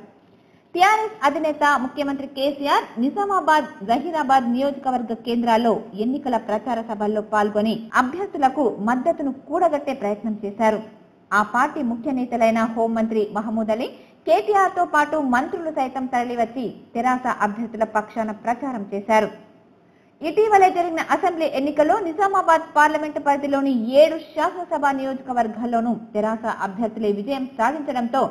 టీఆర్ఎస్ అధినేత ముఖ్యమంత్రి కేసీఆర్ నిజామాబాద్, జహీరాబాద్ నియోజకవర్గ కేంద్రాల్లో ఎన్నికల ప్రచార సభల్లో పాల్గొని అభ్యర్థులకు మద్దతును కూడగట్టే ప్రయత్నం చేశారు. ఆ పార్టీ ముఖ్య నేతలైన హోంమంత్రి మహమూద్ అలీ, కేటీఆర్ తో పాటు మంత్రులు సైతం తరలివచ్చి తెరాస అభ్యర్థుల పక్షాన ప్రచారం చేశారు. ఇటీవలే జరిగిన అసెంబ్లీ ఎన్నికల్లో నిజామాబాద్ పార్లమెంటు పరిధిలోని 7 శాసనసభ నియోజకవర్గాల్లోనూ తెరాస అభ్యర్థులే విజయం సాధించడంతో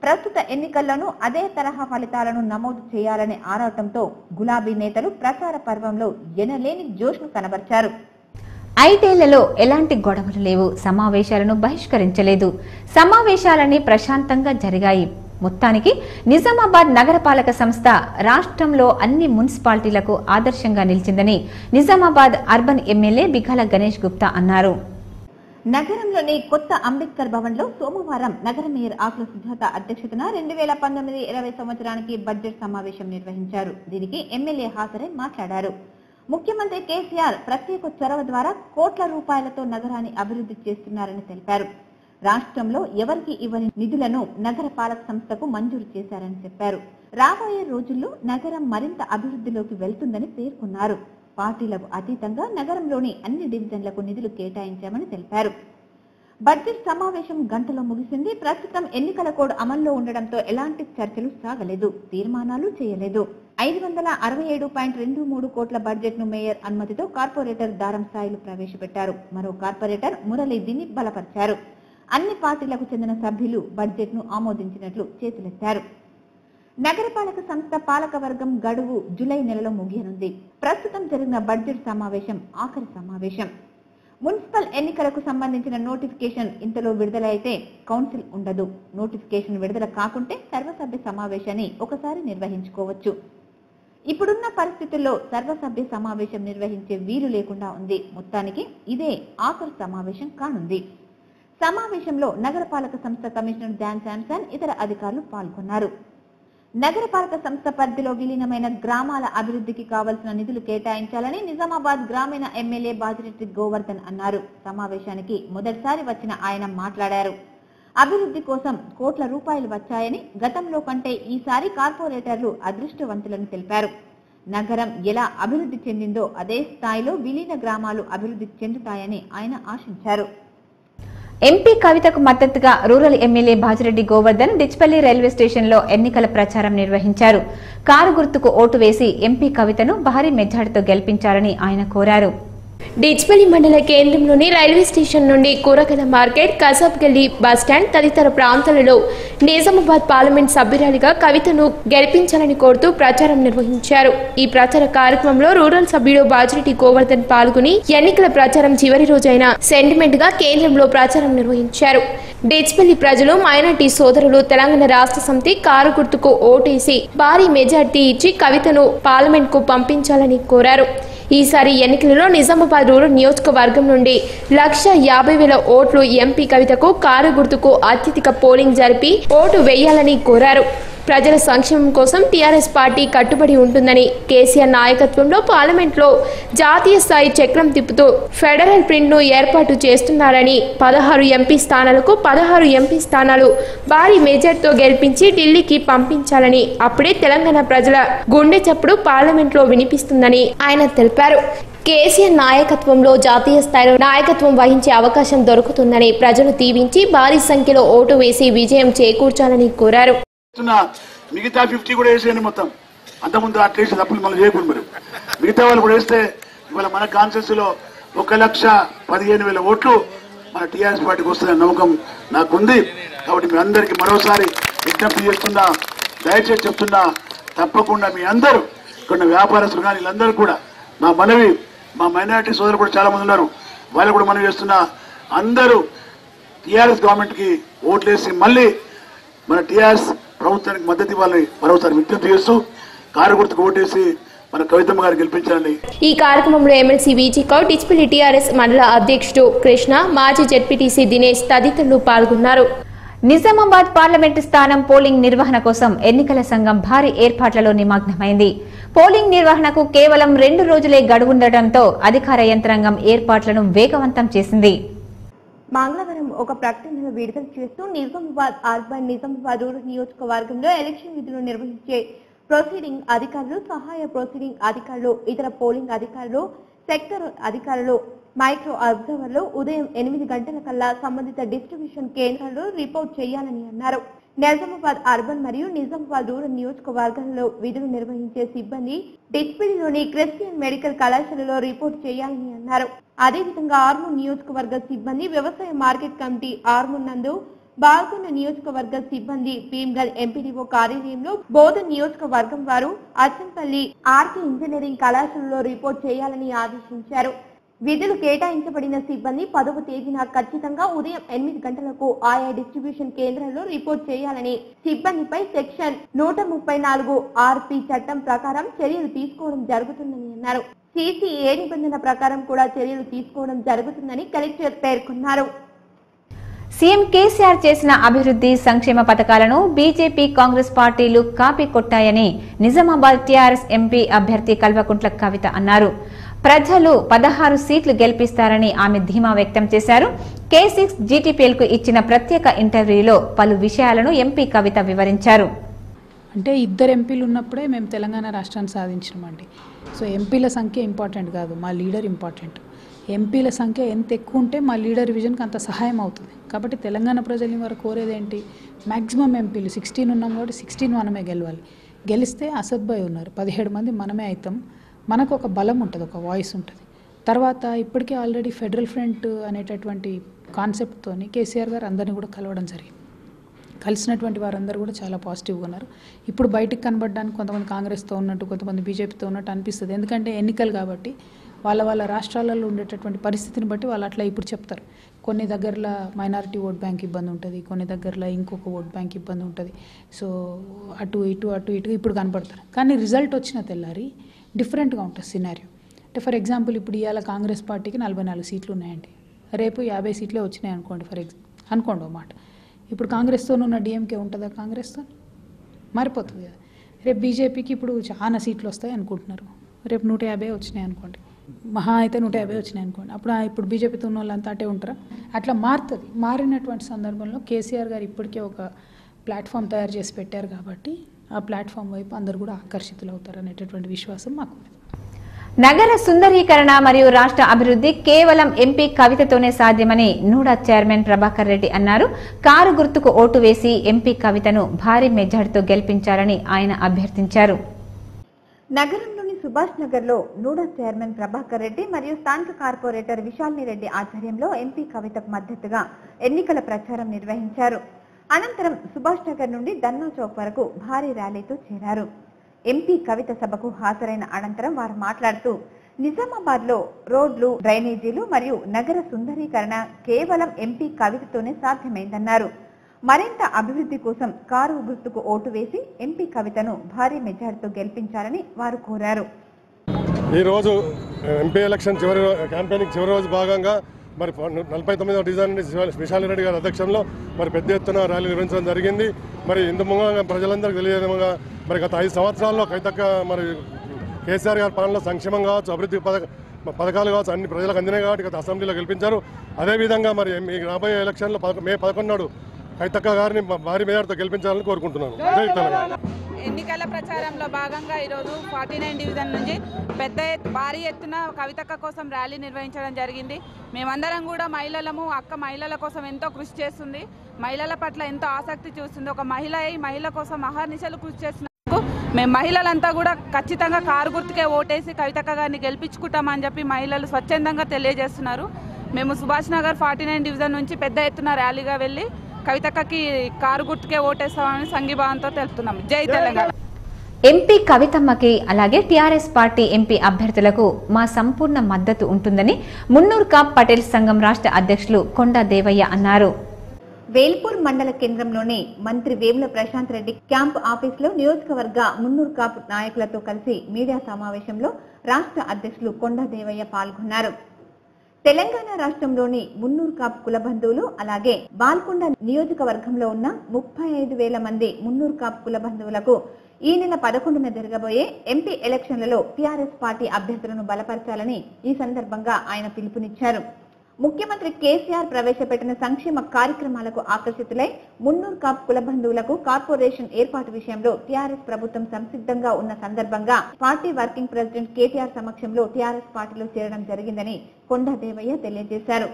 ప్రస్తుత ఎన్నికల్లోనూ అదే తరహా ఫలితాలను నమోదు చేయాలనే ఆరాటంతో గులాబీ నేతలు ప్రచార పర్వంలో ఎనలేని జోష్ను కనబర్చారు. 5 ఏళ్లలో ఎలాంటి గొడవలు లేవు, సమావేశాలను బహిష్కరించలేదు, సమావేశాలన్నీ ప్రశాంతంగా జరిగాయి. మొత్తానికి నిజామాబాద్ నగరపాలక సంస్థ రాష్ట్రంలో అన్ని మున్సిపాలిటీలకు ఆదర్శంగా నిలిచిందని నిజామాబాద్ అర్బన్ ఎమ్మెల్యే బిఘాల గణేష్ గుప్తా అన్నారు. నగరంలోని కొత్త అంబేద్కర్ భవన్ లో సోమవారం నగర మేయర్ ఆకుల సుజాత అధ్యక్షతన 2019-20 సంవత్సరానికి బడ్జెట్ సమావేశం నిర్వహించారు. దీనికి ఎమ్మెల్యే హాజరై మాట్లాడారు. ముఖ్యమంత్రి కేసీఆర్ ప్రత్యేక చొరవ ద్వారా కోట్ల రూపాయలతో నగరాన్ని అభివృద్ధి చేస్తున్నారని తెలిపారు. రాష్ట్రంలో ఎవరికి ఇవ్వని నిధులను నగర పాలక సంస్థకు మంజూరు చేశారని చెప్పారు. రాబోయే రోజుల్లో నగరం మరింత అభివృద్ధిలోకి వెళ్తుందని పేర్కొన్నారు. పార్టీలకు అతీతంగా నగరంలోని అన్ని డివిజన్లకు నిధులు కేటాయించామని తెలిపారు. బడ్జెట్ సమావేశం గంటలో ముగిసింది. ప్రస్తుతం ఎన్నికల కోడ్ అమల్లో ఉండడంతో ఎలాంటి చర్చలు సాగలేదు, తీర్మానాలు చేయలేదు. 567.23 కోట్ల బడ్జెట్ ను మేయర్ అనుమతితో కార్పొరేటర్ దారం స్థాయిలు ప్రవేశపెట్టారు. మరో కార్పొరేటర్ మురళి దీన్ని బలపరిచారు. అన్ని పార్టీలకు చెందిన సభ్యులు బడ్జెట్ ను ఆమోదించినట్లు చేతులెత్తారు. నగరపాలక సంస్థ పాలక వర్గం గడువు జూలై నెలలో ముగియనుంది. ప్రస్తుతం జరిగిన బడ్జెట్ సమావేశం ఆఖరి సమావేశం. మున్సిపల్ ఎన్నికలకు సంబంధించిన నోటిఫికేషన్ ఇంతలో విడుదల అయితే కౌన్సిల్ ఉండదు. నోటిఫికేషన్ విడుదల కాకుంటే సర్వసభ్య సమావేశాన్ని ఒకసారి నిర్వహించుకోవచ్చు. ఇప్పుడున్న పరిస్థితుల్లో సర్వసభ్య సమావేశం నిర్వహించే వీలు లేకుండా ఉంది. మొత్తానికి ఇదే ఆఖరి సమావేశం కానుంది. సమావేశంలో నగరపాలక సంస్థ కమిషనర్ డాన్ శాంసన్ ఇతర అధికారులు పాల్గొన్నారు. నగరపాలక సంస్థ పరిధిలో విలీనమైన గ్రామాల అభివృద్ధికి కావలసిన నిధులు కేటాయించాలని నిజామాబాద్ గ్రామీణ ఎమ్మెల్యే బాజిరెడ్డి గోవర్ధన్ అన్నారు. సమావేశానికి మొదటిసారి వచ్చిన ఆయన మాట్లాడారు. అభివృద్ధి కోసం కోట్ల రూపాయలు వచ్చాయని, గతంలో కంటే ఈసారి కార్పొరేటర్లు అదృష్టవంతులని తెలిపారు. నగరం ఎలా అభివృద్ధి చెందిందో అదే స్థాయిలో విలీన గ్రామాలు అభివృద్ధి చెందుతాయని ఆయన ఆశించారు. ఎంపీ కవితకు మద్దతుగా rural MLA Bajireddy Govardhan Dichpally railway station లో ఎన్నికల ప్రచారం నిర్వహించారు. కారు గుర్తుకు ఓటు వేసి ఎంపీ కవితను భారీ మెజార్టీతో గెలిపించాలని ఆయన కోరారు. డిచ్పల్లి మండల కేంద్రంలోని రైల్వే స్టేషన్ నుండి కూరగాయల మార్కెట్, కసాబ్గల్లి బస్టాండ్ తదితర ప్రాంతాలలో నిజామాబాద్ పార్లమెంట్ సభ్యురాలిగా కవితను గెలిపించాలని కోరుతూ ప్రచారం నిర్వహించారు. ఈ ప్రచార కార్యక్రమంలో రూరల్ సభ్యుడు బాజిరెడ్డి గోవర్ధన్ పాల్గొని ఎన్నికల ప్రచారం చివరి రోజైన సెంటిమెంట్ గా కేంద్రంలో ప్రచారం నిర్వహించారు. డిచ్పల్లి ప్రజలు, మైనార్టీ సోదరులు తెలంగాణ రాష్ట్ర సమితి కారు గుర్తుకు ఓటేసి భారీ మెజార్టీ ఇచ్చి కవితను పార్లమెంట్ కు పంపించాలని కోరారు. ఈసారి ఎన్నికలలో నిజామాబాద్ రూరల్ నియోజకవర్గం నుండి 1,50,000 ఓట్లు ఎంపీ కవితకు కారు గుర్తుకు అత్యధిక పోలింగ్ జరిపి ఓటు వేయాలని కోరారు. ప్రజల సంక్షేమం కోసం టీఆర్ఎస్ పార్టీ కట్టుబడి ఉంటుందని, కేసీఆర్ నాయకత్వంలో పార్లమెంట్లో జాతీయ స్థాయి చక్రం తిప్పుతూ ఫెడరల్ ప్రింట్ ను ఏర్పాటు చేస్తున్నారని, 16 ఎంపీ స్థానాలకు 16 ఎంపీ స్థానాలు భారీ మెజార్టీతో గెలిపించి ఢిల్లీకి పంపించాలని, అప్పుడే తెలంగాణ ప్రజల గుండె చప్పుడు పార్లమెంట్లో వినిపిస్తుందని ఆయన తెలిపారు. కేసీఆర్ నాయకత్వంలో జాతీయ స్థాయిలో నాయకత్వం వహించే అవకాశం దొరుకుతుందని ప్రజలు దీవించి భారీ సంఖ్యలో ఓటు వేసి విజయం చేకూర్చాలని కోరారు. మిగతా 50 కూడా వేసేయండి. మొత్తం అంతకుముందు అట్లేసి తప్పులు మనం చేయకూడదు. మరి మిగతా వాళ్ళు కూడా వేస్తే ఇవాళ మన కాన్సెన్స్ లో 1,15,000 ఓట్లు మన టీఆర్ఎస్ పార్టీకి వస్తుందనే నమ్మకం నాకుంది. కాబట్టి మీ అందరికీ మరోసారి విజ్ఞప్తి చేస్తున్నా, దయచేసి చెప్తున్నా, తప్పకుండా మీ అందరూ ఇక్కడ వ్యాపారస్తులు కానీ వీళ్ళందరూ కూడా మా మనవి, మా మైనారిటీ సోదరులు కూడా చాలా మంది ఉన్నారు, వాళ్ళు కూడా మనవి చేస్తున్నా, అందరూ టీఆర్ఎస్ గవర్నమెంట్ కి ఓట్లేసి మళ్ళీ మన టీఆర్ఎస్ ప్రభుత్వానికి మద్దతు ఇవ్వాలని మరోసారి విజ్ఞప్తి చేస్తూ కారు గుర్తుకు ఓటేసి మన కవితమ్మ గారు గెలిపించాలని. ఈ కార్యక్రమంలో MLC VG Kaur, Dichpally TRS మండల అధ్యక్షుడు కృష్ణ, మాజీ జెడ్పీటీసీ దినేష్ తదితరులు పాల్గొన్నారు. నిజామాబాద్ పార్లమెంటు స్థానం పోలింగ్ నిర్వహణ కోసం ఎన్నికల సంఘం భారీ ఏర్పాట్లలో నిమగ్నమైంది. పోలింగ్ నిర్వహణకు కేవలం 2 రోజులే గడువుండటంతో అధికార యంత్రాంగం ఏర్పాట్లను వేగవంతం చేసింది. మంగళవారం ఒక ప్రకటనను విడుదల చేస్తూ నిజామాబాద్ అర్బన్, నిజామాబాద్ రూరల్ నియోజకవర్గంలో ఎలక్షన్ విధులు నిర్వహించే ప్రొసీడింగ్ అధికారులు, సహాయ ప్రొసీడింగ్ అధికారులు, ఇతర పోలింగ్ అధికారులు, సెక్టర్ అధికారులు, మైక్రో అబ్జర్వర్లు ఉదయం 8 గంటల కల్లా సంబంధిత డిస్ట్రిబ్యూషన్ కేంద్రాల్లో రిపోర్ట్ చేయాలని అన్నారు. నిజామాబాద్ అర్బన్ మరియు నిజామాబాద్ రూరల్ నియోజకవర్గాలలో విధులు నిర్వహించే సిబ్బంది డిచ్పల్లిలోని క్రిస్టియన్ మెడికల్ కళాశాలలో రిపోర్ట్ చేయాలని అన్నారు. అదేవిధంగా ఆర్మూర్ నియోజకవర్గ సిబ్బంది వ్యవసాయ మార్కెట్ కమిటీ ఆర్మూర్ నందు, బాల్కొండ నియోజకవర్గ సిబ్బంది భీమ్గల్ ఎంపీడీఓ కార్యాలయంలో, బోధన్ నియోజకవర్గం వారు అచ్చంపల్లి ఆర్కే ఇంజనీరింగ్ కళాశాలలో రిపోర్ట్ చేయాలని ఆదేశించారు. విధులు కేటాయించబడిన సిబ్బంది 10వ తేదీన ఖచ్చితంగా ఉదయం 8 గంటలకు ఆయా డిస్ట్రిబ్యూషన్ కేంద్రాల్లో రిపోర్ట్ చేయాలని, సిబ్బందిపై సెక్షన్ 134 ఆర్పి చట్టం ప్రకారం చర్యలు తీసుకోవడం జరుగుతుందని అన్నారు. CCA నిబంధన ప్రకారం కూడా చర్యలు తీసుకోవడం జరుగుతుందని కలెక్టర్ పేర్కొన్నారు. సీఎం కేసీఆర్ చేసిన అభివృద్ధి సంక్షేమ పథకాలను బీజేపీ కాంగ్రెస్ పార్టీలు కాపీ కొట్టాయని నిజామాబాద్ టీఆర్ఎస్ ఎంపీ అభ్యర్థి కల్వకుంట్ల కవిత అన్నారు. ప్రజలు 16 సీట్లు గెలిపిస్తారని ఆమె ధీమా వ్యక్తం చేశారు. K6 GTPL కు ఇచ్చిన ప్రత్యేక ఇంటర్వ్యూలో పలు విషయాలను ఎంపీ కవిత వివరించారు. అంటే ఇద్దరు ఎంపీలు ఉన్నప్పుడే మేము తెలంగాణ రాష్ట్రాన్ని సాధించినామండి. సో ఎంపీల సంఖ్య ఇంపార్టెంట్ కాదు, మా లీడర్ ఇంపార్టెంట్. ఎంపీల సంఖ్య ఎంత ఎక్కువ ఉంటే మా లీడర్ విజన్కి అంత సహాయం అవుతుంది. కాబట్టి తెలంగాణ ప్రజల్ని వారు కోరేది ఏంటి, మ్యాక్సిమం ఎంపీలు 16 ఉన్నాం కాబట్టి 16 మనమే గెలవాలి. గెలిస్తే అసద్ భాయ్ ఉన్నారు, 17 మంది మనమే అవుతాం. మనకు ఒక బలం ఉంటుంది, ఒక వాయిస్ ఉంటుంది. తర్వాత ఇప్పటికే ఆల్రెడీ ఫెడరల్ ఫ్రంట్ అనేటటువంటి కాన్సెప్ట్తో కేసీఆర్ గారు అందరినీ కూడా కలవడం జరిగింది. కలిసినటువంటి వారందరూ కూడా చాలా పాజిటివ్గా ఉన్నారు. ఇప్పుడు బయటకు కనబడడానికి కొంతమంది కాంగ్రెస్తో ఉన్నట్టు, కొంతమంది బీజేపీతో ఉన్నట్టు అనిపిస్తుంది. ఎందుకంటే ఎన్నికలు కాబట్టి వాళ్ళ రాష్ట్రాలలో ఉండేటటువంటి పరిస్థితిని బట్టి వాళ్ళు అట్లా ఇప్పుడు చెప్తారు. కొన్ని దగ్గరలో మైనారిటీ ఓట్ బ్యాంక్ ఇబ్బంది ఉంటుంది, కొన్ని దగ్గరలో ఇంకొక ఓట్ బ్యాంక్ ఇబ్బంది ఉంటుంది. సో అటు ఇటు ఇప్పుడు కనపడతారు. కానీ రిజల్ట్ వచ్చిన తెల్లారి డిఫరెంట్గా ఉంటుంది సినారియో. అంటే ఫర్ ఎగ్జాంపుల్ ఇప్పుడు ఇవాళ కాంగ్రెస్ పార్టీకి 44 సీట్లు ఉన్నాయండి, రేపు 50 సీట్లే వచ్చినాయి అనుకోండి. అనుకోండి ఒక మాట. ఇప్పుడు కాంగ్రెస్తో ఉన్న డిఎంకే ఉంటుందా, కాంగ్రెస్తో మారిపోతుంది కదా. రేపు బీజేపీకి ఇప్పుడు చాలా సీట్లు వస్తాయి అనుకుంటున్నారు, రేపు 150 వచ్చినాయి అనుకోండి, మహా అయితే 150 వచ్చినాయి అనుకోండి. అప్పుడు ఇప్పుడు బీజేపీతో ఉన్న వాళ్ళంతా అటే ఉంటారా? అట్లా మారుతుంది. మారినటువంటి సందర్భంలో కేసీఆర్ గారు ఇప్పటికే ఒక ప్లాట్ఫామ్ తయారు చేసి పెట్టారు కాబట్టి ఆ ప్లాట్ఫామ్ వైపు అందరూ కూడా ఆకర్షితులు అవుతారు అనేటటువంటి విశ్వాసం మాకు. నగర సుందరీకరణ మరియు రాష్ట్ర అభివృద్ధి కేవలం ఎంపీ కవితతోనే సాధ్యమని నూడా చైర్మన్ ప్రభాకర్ రెడ్డి అన్నారు. కారు గుర్తుకు ఓటు వేసి ఎంపీ కవితను భారీ మెజార్టీతో గెలిపించాలని ఆయన అభ్యర్థించారు. నగరంలోని సుభాష్ నగర్ లో నూడా చైర్మన్ ప్రభాకర్ రెడ్డి మరియు స్థానిక కార్పొరేటర్ విశాల్ని రెడ్డి ఆధ్వర్యంలో ఎంపీ కవితకు మద్దతుగా ఎన్నికల ప్రచారం నిర్వహించారు. అనంతరం సుభాష్ నగర్ నుండి దన్నా చౌక్ వరకు భారీ ర్యాలీతో చేరారు. ఎంపీ కవిత సభకు హాజరైన అనంతరం వారు మాట్లాడుతూ నిజామాబాద్ లో రోడ్లు, డ్రైనేజీలు మరియు నగర సుందరీకరణ కేవలం ఎంపీ కవితతోనే సాధ్యమైందన్నారు. మరింత అభివృద్ధి కోసం కారు గుర్తుకు ఓటు వేసి ఎంపీ కవితను భారీ మెజార్టీతో గెలిపించాలని వారు కోరారు. ఈ రోజు ఎంపీ ఎలక్షన్ క్యాంపెయినింగ్ చివరి రోజు భాగంగా మరి 49వ డివిజన్ విశాల్ రెడ్డి గారి అధ్యక్షంలో మరి పెద్ద ఎత్తున ర్యాలీ నిర్వహించడం జరిగింది. మరి ఇందుమూలంగా ప్రజలందరికీ తెలియజేయగా మరి గత 5 సంవత్సరాల్లో కైతక్క మరి కేసీఆర్ గారి పాలనలో సంక్షేమం కావచ్చు, అభివృద్ధి పథకాలు కావచ్చు, అన్ని ప్రజలకు అందినాయి కాబట్టి గత అసెంబ్లీలో గెలిపించారు. అదేవిధంగా మరి రాబోయే ఎలక్షన్లో మే 11 నాడు కైతక్క గారిని భారీ మెజార్టీతో గెలిపించాలని కోరుకుంటున్నాను. జై తెలంగాణ. ఎన్నికల ప్రచారంలో భాగంగా ఈరోజు 49 డివిజన్ నుంచి భారీ ఎత్తున కవితక్క కోసం ర్యాలీ నిర్వహించడం జరిగింది. మేమందరం కూడా మహిళల కోసం ఎంతో కృషి చేస్తుంది, మహిళల పట్ల ఎంతో ఆసక్తి చూస్తుంది. ఒక మహిళ కోసం అహర్నిశలు కృషి చేసినందుకు మేము మహిళలంతా కూడా ఖచ్చితంగా కారు గుర్తుకే ఓటేసి కవితక్క గారిని గెలిపించుకుంటామని చెప్పి మహిళలు స్వచ్ఛందంగా తెలియజేస్తున్నారు. మేము సుభాష్ నగర్ 49 డివిజన్ నుంచి పెద్ద ఎత్తున ర్యాలీగా వెళ్లి కవితక్కకి కారు గుర్తుకే ఓటేస్తామని సంఘీభావంతో తెలుపుతున్నాం. జై తెలంగాణ. ఎంపీ కవితమ్మకి అలాగే టీఆర్ఎస్ పార్టీ ఎంపీ అభ్యర్థులకు మా సంపూర్ణ మద్దతు ఉంటుందని మున్నూర్ కాప్ పటేల్ సంఘం రాష్ట్ర అధ్యక్షులు కొండా దేవయ్య అన్నారు. వేల్పూర్ మండల కేంద్రంలోని మంత్రి వేముల ప్రశాంత్ రెడ్డి క్యాంప్ ఆఫీస్ లో నియోజకవర్గ మున్నూర్ కాప్ నాయకులతో కలిసి మీడియా సమావేశంలో రాష్ట్ర అధ్యక్షులు కొండా దేవయ్య పాల్గొన్నారు. తెలంగాణ రాష్ట్రంలోని మున్నూర్ కాప్ కుల బంధువులు అలాగే బాల్కొండ నియోజకవర్గంలో ఉన్న 35,000 మంది మున్నూర్ కాప్ కుల బంధువులకు ఈ నెల 11న జరగబోయే ఎంపీ ఎలక్షన్లలో టీఆర్ఎస్ పార్టీ అభ్యర్థులను బలపరచాలని ఈ సందర్భంగా ఆయన పిలుపునిచ్చారు. ముఖ్యమంత్రి కేసీఆర్ ప్రవేశపెట్టిన సంక్షేమ కార్యక్రమాలకు ఆకర్షితులై మున్నూర్ కాప్ కుల బంధువులకు కార్పొరేషన్ ఏర్పాటు విషయంలో టీఆర్ఎస్ ప్రభుత్వం సంసిద్ధంగా ఉన్న సందర్భంగా పార్టీ వర్కింగ్ ప్రెసిడెంట్ కేటీఆర్ సమక్షంలో టీఆర్ఎస్ పార్టీలో చేరడం జరిగిందని కొండా దేవయ్య తెలియజేశారు.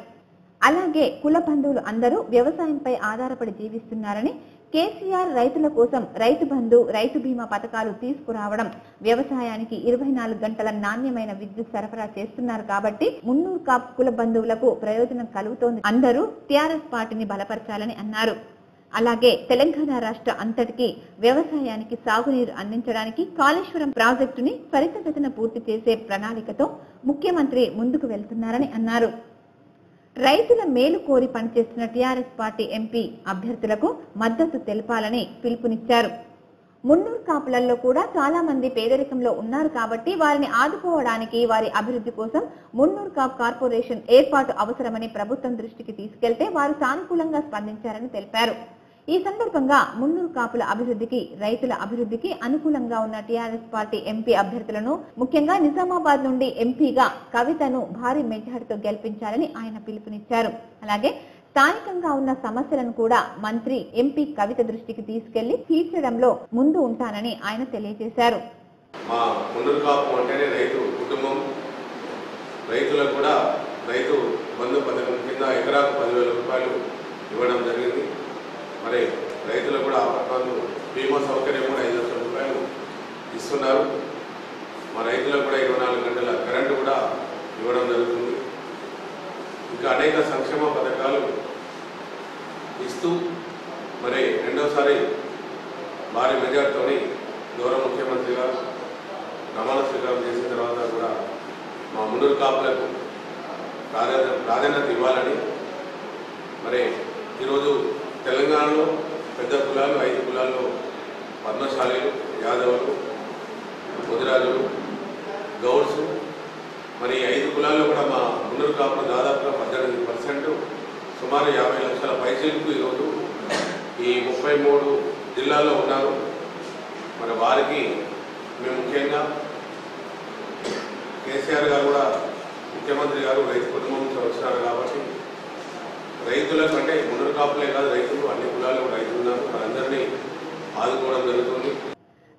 అలాగే కుల బంధువులు అందరూ వ్యవసాయంపై ఆధారపడి జీవిస్తున్నారని, కేసీఆర్ రైతుల కోసం రైతు బంధు, రైతు బీమా పథకాలు తీసుకురావడం, వ్యవసాయానికి 24 గంటల నాణ్యమైన విద్యుత్ సరఫరా చేస్తున్నారు కాబట్టి మున్నూర్ కాప్ కుల బంధువులకు ప్రయోజనం కలుగుతోంది. అందరూ టీఆర్ఎస్ పార్టీని బలపరచాలని అన్నారు. అలాగే తెలంగాణ రాష్ట్ర అంతటికీ వ్యవసాయానికి సాగునీరు అందించడానికి కాళేశ్వరం ప్రాజెక్టుని త్వరితగతిన పూర్తి చేసే ప్రణాళికతో ముఖ్యమంత్రి ముందుకు వెళ్తున్నారని అన్నారు. రైతుల మేలు కోరి పనిచేస్తున్న టీఆర్ఎస్ పార్టీ ఎంపీ అభ్యర్థులకు మద్దతు తెలపాలని పిలుపునిచ్చారు. మున్నూరు కాపులలో కూడా చాలా మంది పేదరికంలో ఉన్నారు కాబట్టి వారిని ఆదుకోవడానికి, వారి అభివృద్ధి కోసం మున్నూరు కాపు కార్పొరేషన్ ఏర్పాటు అవసరమని ప్రభుత్వం దృష్టికి తీసుకెళ్తే వారు సానుకూలంగా స్పందించారని తెలిపారు. ఈ సందర్భంగా మున్నూరు కాపుల అభివృద్ధికి, రైతుల అభివృద్ధికి అనుకూలంగా ఉన్న టీఆర్ఎస్ పార్టీ ఎంపీ అభ్యర్థులను, ముఖ్యంగా నిజామాబాద్ నుండి ఎంపీగా కవితను భారీ మెజార్టీతో గెలిపించాలని ఆయన పిలుపునిచ్చారు. అలాగే స్థానికంగా ఉన్న సమస్యలను కూడా మంత్రి ఎంపీ కవిత దృష్టికి తీసుకెళ్లి తీర్చడంలో ముందు ఉంటానని ఆయన తెలియజేశారు. మా మున్నూరు కాపు అంటేనే రైతు కుటుంబం. రైతులకు కూడా రైతు బంధు పథకం కింద ఎకరాకు 10,000 రూపాయలు ఇవ్వడం జరిగింది. మరి రైతులకు కూడా ఆ పథకాలు బీమా సౌకర్యం కూడా 5 లక్షల రూపాయలు ఇస్తున్నారు. మా రైతులకు కూడా 24 గంటల కరెంటు కూడా ఇవ్వడం జరుగుతుంది. ఇంకా అనేక సంక్షేమ పథకాలు ఇస్తూ మరి రెండోసారి భారీ మెజార్టీతో గౌరవ ముఖ్యమంత్రి గారు ప్రమాణ స్వీకారం చేసిన తర్వాత కూడా మా మున్నూరు కాపులకు ప్రాధాన్యత ఇవ్వాలని, మరి ఈరోజు తెలంగాణలో పెద్ద కులాలు 5 కులాల్లో పద్మశాలీలు, యాదవులు, ముదిరాజులు, గౌడ్స్, మరి 5 కులాల్లో కూడా మా మున్నూరు కాపులు దాదాపుగా 18%, సుమారు 50 లక్షల పైసలకు ఈరోజు ఈ 33 జిల్లాల్లో ఉన్నారు. మరి వారికి మేము ముఖ్యంగా కేసీఆర్ గారు కూడా, ముఖ్యమంత్రి గారు రైతు కుటుంబం నుంచి వచ్చినారు కాబట్టి రైతులకు, అంటే మున్నూరు కాపులే కాదు రైతులు, అన్ని కులాల్లో రైతులు ఉన్నారు, వారందరినీ ఆదుకోవడం జరుగుతుంది.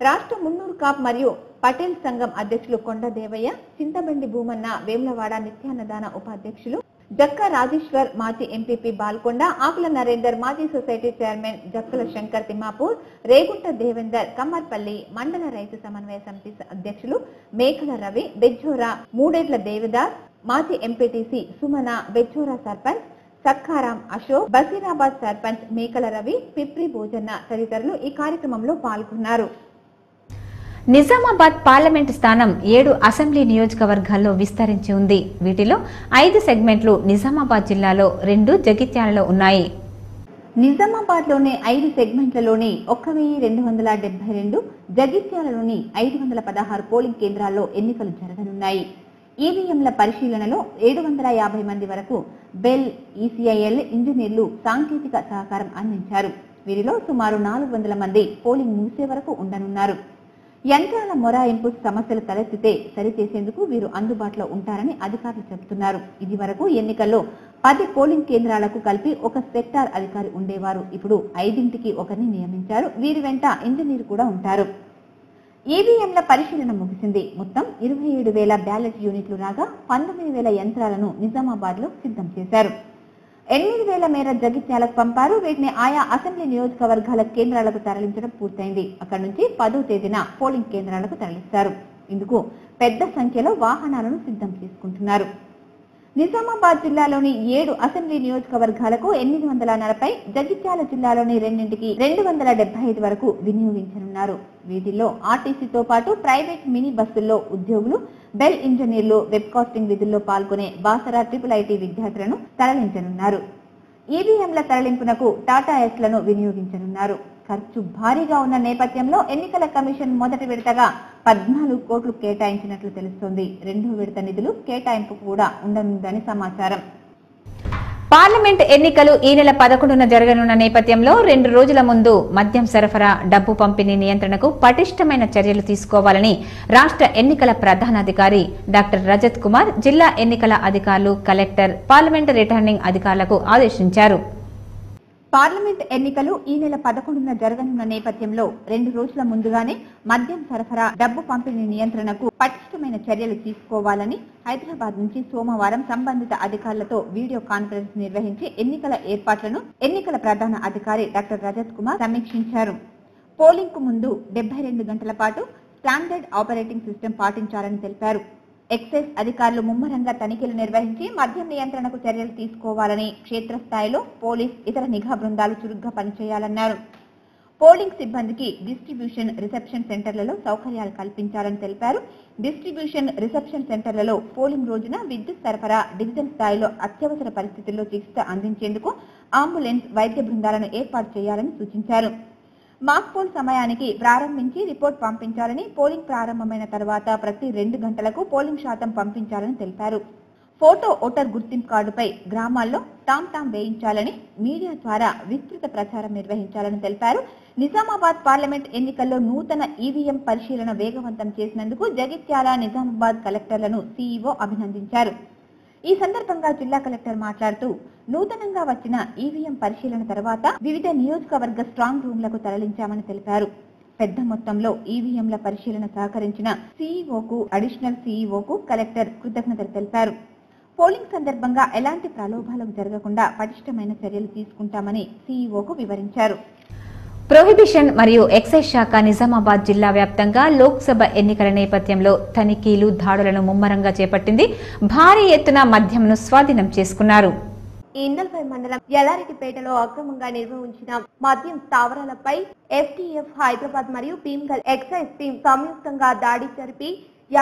రాష్ట్ర మున్నూరు కాప్ మరియు పటేల్ సంఘం అధ్యక్షులు కొండ దేవయ్య, చింతబండి భూమన్న, వేములవాడ నిత్యాన్నదాన ఉపాధ్యక్షులు జక్క రాజేశ్వర్, మాజీ ఎంపీపీ బాల్కొండ, ఆకుల నరేందర్, మాజీ సొసైటీ చైర్మన్ జక్కల శంకర్ తిమ్మాపూర్, రేగుంట దేవేందర్, కమ్మర్పల్లి మండల రైతు సమన్వయ సమితి అధ్యక్షులు మేకల రవి, బెజ్జోరా మూడేడ్ల దేవదాస్, మాజీ ఎంపీటీసీ సుమన, బెజ్జోరా సర్పంచ్ సక్కారాం అశోక్, బసీరాబాద్ సర్పంచ్ మేకల రవి, పిప్రి భోజన్న తదితరులు ఈ కార్యక్రమంలో పాల్గొన్నారు. నిజామాబాద్ పార్లమెంటు స్థానం 7 అసెంబ్లీ నియోజకవర్గాల్లో విస్తరించి ఉంది. వీటిలో 5 సెగ్మెంట్లు నిజామాబాద్ జిల్లాలో, 2 జగిత్యాలలో ఉన్నాయి. నిజామాబాద్ లోని 5 సెగ్మెంట్లలోని 1272, జగిత్యాలలోని 516 పోలింగ్ కేంద్రాల్లో ఎన్నికలు జరగనున్నాయి. ఈవీఎంల పరిశీలనలో 750 మంది వరకు బెల్, ఈసీఐఎల్ ఇంజనీర్లు సాంకేతిక సహకారం అందించారు. వీరిలో సుమారు 400 మంది పోలింగ్ ముగిసే వరకు ఉండనున్నారు. యంత్రాల మొరాయింపు సమస్యలు తలెత్తితే సరిచేసేందుకు వీరు అందుబాటులో ఉంటారని అధికారులు చెబుతున్నారు. ఇది వరకు ఎన్నికల్లో 10 పోలింగ్ కేంద్రాలకు కలిపి ఒక సెక్టార్ అధికారి ఉండేవారు. ఇప్పుడు 5ంటికి ఒకరిని నియమించారు. వీరి వెంట ఇంజనీర్ కూడా ఉంటారు. ఈవీఎంల పరిశీలన ముగిసింది. మొత్తం 27,000 బ్యాలెట్ యూనిట్లు రాగా 19,000 యంత్రాలను నిజామాబాద్ లో సిద్ధం చేశారు. 8,000 మేర జగిత్యాలకు పంపారు. వీటిని ఆయా అసెంబ్లీ నియోజకవర్గాల కేంద్రాలకు తరలించడం పూర్తయింది. అక్కడి నుంచి 10వ తేదీన పోలింగ్ కేంద్రాలకు తరలిస్తారు. ఇందుకు పెద్ద సంఖ్యలో వాహనాలను సిద్ధం చేసుకుంటున్నారు. నిజామాబాద్ జిల్లాలోని 7 అసెంబ్లీ నియోజకవర్గాలకు 840, జగిత్యాల జిల్లాలోని 2ంటికి 275 వరకు వినియోగించనున్నారు. వీటిల్లో ఆర్టీసీతో పాటు ప్రైవేట్ మినీ బస్సుల్లో ఉద్యోగులు, బెల్ ఇంజనీర్లు, వెబ్కాస్టింగ్ విధుల్లో పాల్గొనే బాసరా IIIT విద్యార్థులను తరలించనున్నారు. ఈవీఎంల తరలింపునకు టాటా ఎస్లను వినియోగించనున్నారు. ఖర్చు భారీగా ఉన్న నేపథ్యంలో ఎన్నికల కమిషన్ మొదటి విడతగా 14 కోట్లు కేటాయించినట్లు తెలుస్తోంది. 2వ విడత నిధులు కేటాయింపు కూడా ఉండనుందని సమాచారం. పార్లమెంట్ ఎన్నికలు ఈ నెల 11న జరగనున్న నేపథ్యంలో 2 రోజుల ముందు మద్యం సరఫరా, డబ్బు పంపిణీ నియంత్రణకు పటిష్టమైన చర్యలు తీసుకోవాలని రాష్ట్ర ఎన్నికల ప్రధానాధికారి డాక్టర్ రజత్ కుమార్ జిల్లా ఎన్నికల అధికారులు, కలెక్టర్, పార్లమెంట్ రిటర్నింగ్ అధికారులకు ఆదేశించారు. పార్లమెంట్ ఎన్నికలు ఈ నెల 11న జరగనున్న నేపథ్యంలో 2 రోజుల ముందుగానే మద్యం సరఫరా, డబ్బు పంపిణీ నియంత్రణకు పటిష్టమైన చర్యలు తీసుకోవాలని హైదరాబాద్ నుంచి సోమవారం సంబంధిత అధికారులతో వీడియో కాన్ఫరెన్స్ నిర్వహించి ఎన్నికల ఏర్పాట్లను ఎన్నికల ప్రధాన అధికారి డాక్టర్ రజత్ కుమార్ సమీక్షించారు. పోలింగ్ కు ముందు 72 గంటల పాటు స్టాండర్డ్ ఆపరేటింగ్ సిస్టమ్ పాటించాలని తెలిపారు. ఎక్సైజ్ అధికారులు ముమ్మరంగా తనిఖీలు నిర్వహించి మద్యం నియంత్రణకు చర్యలు తీసుకోవాలని, క్షేత్రస్థాయిలో పోలీస్, ఇతర నిఘా బృందాలు చురుగ్గా పనిచేయాలన్నారు. పోలింగ్ సిబ్బందికి డిస్ట్రిబ్యూషన్ రిసెప్షన్ సెంటర్లలో సౌకర్యాలు కల్పించాలని తెలిపారు. డిస్ట్రిబ్యూషన్ రిసెప్షన్ సెంటర్లలో పోలింగ్ రోజున విద్యుత్ సరఫరా, డివిజన్ స్థాయిలో అత్యవసర పరిస్థితుల్లో చికిత్స అందించేందుకు అంబులెన్స్, వైద్య బృందాలను ఏర్పాటు చేయాలని సూచించారు. మాక్ పోల్ సమయానికి ప్రారంభించి రిపోర్ట్ పంపించాలని, పోలింగ్ ప్రారంభమైన తర్వాత ప్రతి 2 గంటలకు పోలింగ్ శాతం పంపించాలని తెలిపారు. ఫోటో ఓటర్ గుర్తింపు కార్డుపై గ్రామాల్లో టామ్ వేయించాలని, మీడియా ద్వారా విస్తృత ప్రచారం నిర్వహించాలని తెలిపారు. నిజామాబాద్ పార్లమెంట్ ఎన్నికల్లో నూతన ఈవీఎం పరిశీలన వేగవంతం చేసినందుకు జగిత్యాల, నిజామాబాద్ కలెక్టర్లను సీఈఓ అభినందించారు. ఈ సందర్భంగా జిల్లా కలెక్టర్ మాట్లాడుతూ, నూతనంగా వచ్చిన ఈవీఎం పరిశీలన తర్వాత వివిధ నియోజకవర్గ స్ట్రాంగ్ రూమ్లకు తరలించామని తెలిపారు. పెద్ద మొత్తంలో ఈవీఎంల పరిశీలన సహకరించిన సీఈఓకు, అడిషనల్ సీఈఓకు కలెక్టర్ కృతజ్ఞతలు తెలిపారు. పోలింగ్ సందర్భంగా ఎలాంటి ప్రలోభాలకు జరగకుండా పటిష్టమైన చర్యలు తీసుకుంటామని సీఈఓకు వివరించారు. ప్రొహిబిషన్ మరియు ఎక్సైజ్ శాఖ నిజామాబాద్ జిల్లా వ్యాప్తంగా లోక్సభ ఎన్నికల నేపథ్యంలో తనిఖీలు, దాడులను ముమ్మరంగా చేపట్టింది. భారీ ఎత్తున మద్యంను స్వాధీనం చేసుకున్నారు. ఇందల్పై మండలం ఎల్లారెడ్డిపేటలో అక్రమంగా నిర్వహించిన మద్యం స్థావరాలపై ఎఫ్టీఎఫ్ హైదరాబాద్ మరియు భీమ్గల్ ఎక్సైజ్ టీం సంయుక్తంగా దాడి జరిపి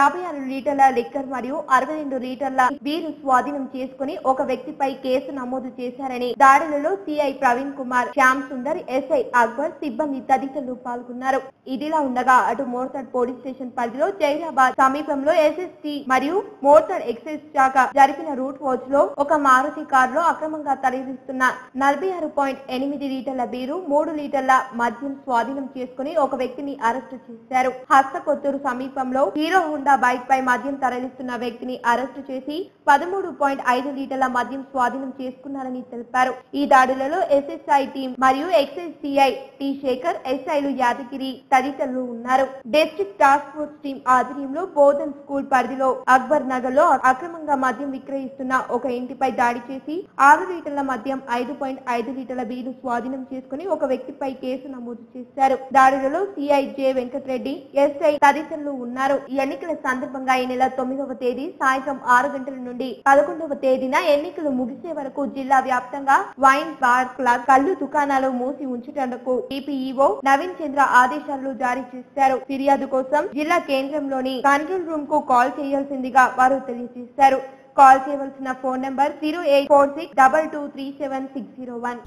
56 లీటర్ల లిక్కర్ మరియు 62 లీటర్ల బీరు స్వాధీనం చేసుకుని ఒక వ్యక్తిపై కేసు నమోదు చేశారని, దాడులలో సిఐ ప్రవీణ్ కుమార్, శ్యామ్ సుందర్, ఎస్ఐ అక్బర్, సిబ్బంది తదితరులు పాల్గొన్నారు. ఇదిలా ఉండగా అటు మోర్తాడ్ పోలీస్ స్టేషన్ పరిధిలో జైరాబాద్ సమీపంలో ఎస్ఎస్టీ మరియు మోర్తాడ్ ఎక్సైజ్ శాఖ జరిపిన రూట్ వాచ్ లో ఒక మారుతి కారులో అక్రమంగా తరలిస్తున్న 46.8 లీటర్ల బీరు, 3 లీటర్ల మద్యం స్వాధీనం చేసుకుని ఒక వ్యక్తిని అరెస్టు చేశారు. హస్తకొత్తూరు సమీపంలో హీరో హోండా బైక్ పై మద్యం తరలిస్తున్న వ్యక్తిని అరెస్టు చేసి 13.5 లీటర్ల మద్యం స్వాధీనం చేసుకున్నారని తెలిపారు. ఈ దాడులలో ఎస్ఎస్ఐ టీం మరియు ఎక్సైజ్ సిఐ టి శేఖర్, ఎస్ఐలు యాదగిరి తదితరులు ఉన్నారు. డిస్ట్రిక్ట్ టాస్క్ ఫోర్స్ టీం ఆధ్వర్యంలో బోధన్ స్కూల్ పరిధిలో అక్బర్ నగర్ లో అక్రమంగా మద్యం విక్రయిస్తున్న ఒక ఇంటిపై దాడి చేసి 6 లీటర్ల మద్యం, 5.5 లీటర్ల బీరు స్వాధీనం చేసుకుని ఒక వ్యక్తిపై కేసు నమోదు చేశారు. దాడులలో సిఐ జె వెంకటరెడ్డి, ఎస్ఐ తదితరులు ఉన్నారు. ఎన్నికల సందర్భంగా ఈ నెల 9వ తేదీ సాయంత్రం 6 గంటల నుండి 11వ తేదీన ఎన్నికలు ముగిసే వరకు జిల్లా వ్యాప్తంగా వైన్ బార్, క్లబ్, కళ్ళు దుకాణాలు మూసి ఉంచుటకు ఈపీఈఓ నవీన్ చంద్ర ఆదేశాలు జారీ చేశారు. ఫిర్యాదు కోసం జిల్లా కేంద్రంలోని కంట్రోల్ రూమ్ కు కాల్ చేయాల్సిందిగా వారు తెలియజేశారు. కాల్ చేయవలసిన ఫోన్ నంబర్ 08462237601.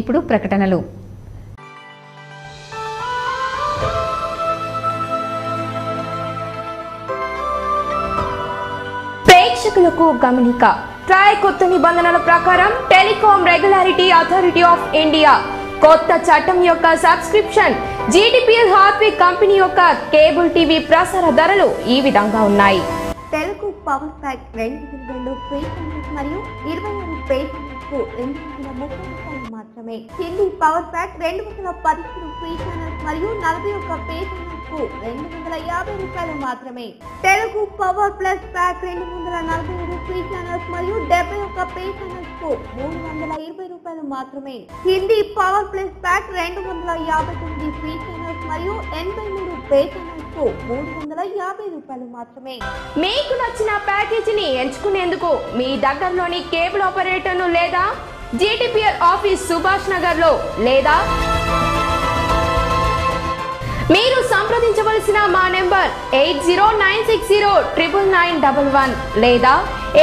ఇప్పుడు ప్రకటనలు. ప్రేక్షకులకు గమనిక. ట్రాయ్ కొత్త నిబంధనల ప్రకారం telecom regulatory authority of India కొత్త చట్టం యొక్క సబ్స్క్రిప్షన్ జీటీపీఎల్ హాత్విక్ కంపెనీ యొక్క కేబుల్ టీవీ ప్రసార ధరలు ఈ విధంగా ఉన్నాయి. Telugu power pack 2 free channels మరియు 26 పే ఛానల్స్ కు 230 రూపాయలు మాత్రమే. Hindi power pack 217 free channels మరియు 41 పే ఛానల్స్ కు 250 రూపాయలు మాత్రమే. Telugu power plus pack 247 free channels మరియు 71 పే ఛానల్స్ కు 320 రూపాయలు మాత్రమే. Hindi power plus pack 259 free channels మరియు 83 పే ఛానల్స్ కు 350 రూపాయలు మాత్రమే. మీకు నచ్చిన ప్యాకేజీని ఎంచుకునేందుకు మీ దగ్గరలోని కేబుల్ ఆపరేటర్ను లేదా జీటీపీఎల్ ఆఫీస్ సుభాష్ నగర్ లో లేదా మీరు సంప్రదించవలసిన మా నెంబర్ 8096099911 లేదా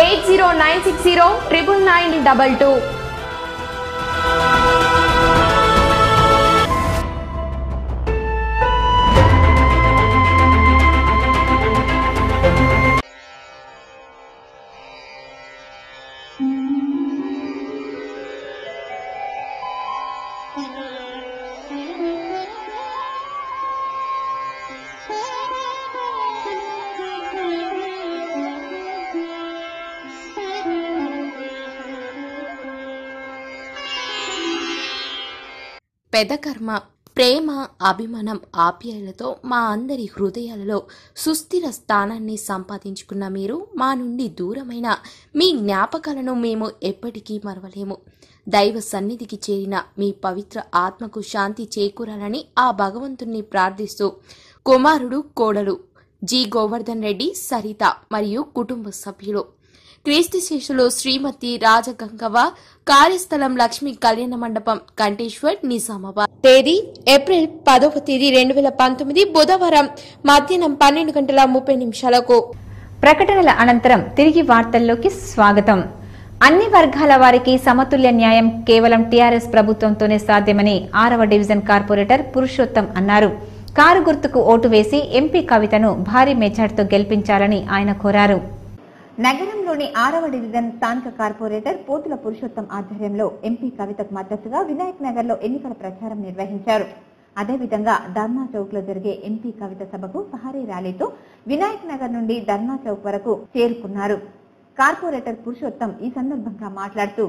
8096099922. పెదకర్మ, ప్రేమ, అభిమానం, ఆప్యాయలతో మా అందరి హృదయాలలో సుస్థిర స్థానాన్ని సంపాదించుకున్న మీరు మా నుండి దూరమైన మీ జ్ఞాపకాలను మేము ఎప్పటికీ మరవలేము. దైవ సన్నిధికి చేరిన మీ పవిత్ర ఆత్మకు శాంతి చేకూరాలని ఆ భగవంతుణ్ణి ప్రార్థిస్తూ కుమారుడు, కోడలు జి గోవర్ధన్ రెడ్డి, సరిత మరియు కుటుంబ సభ్యులు. క్రీస్తు శిష్యులు శ్రీమతి రాజగంగవ్వ, కార్యస్థలం లక్ష్మీ కళ్యాణ మండపం, కంటేశ్వర్, నిజామాబాద్. తేదీ ఏప్రిల్ 10వ తేదీ 2019 బుధవారం మధ్యాహ్నం 12:30 ప్రకటనల అనంతరం తిరిగి వార్తల్లోకి స్వాగతం. అన్ని వర్గాల వారికి సమతుల్య న్యాయం కేవలం టీఆర్ఎస్ ప్రభుత్వంతోనే సాధ్యమని 6వ డివిజన్ కార్పొరేటర్ పురుషోత్తం అన్నారు. కారు గుర్తుకు ఓటు వేసి ఎంపీ కవితను భారీ మెజార్టీతో గెలిపించాలని ఆయన కోరారు. నగరంలోని 6వ డివిజన్ స్థానిక కార్పొరేటర్ పోతుల పురుషోత్తం ఆధ్వర్యంలో ఎంపీ కవితకు మద్దతుగా వినాయక్ నగర్ లో ఎన్నికల ప్రచారం నిర్వహించారు. అదేవిధంగా ధర్నా చౌక్ లో జరిగే ఎంపీ కవిత సభకు భారీ ర్యాలీతో వినాయక్ నగర్ నుండి ధర్నా చౌక్ వరకు చేరుకున్నారు. కార్పొరేటర్ పురుషోత్తం ఈ సందర్భంగా మాట్లాడుతూ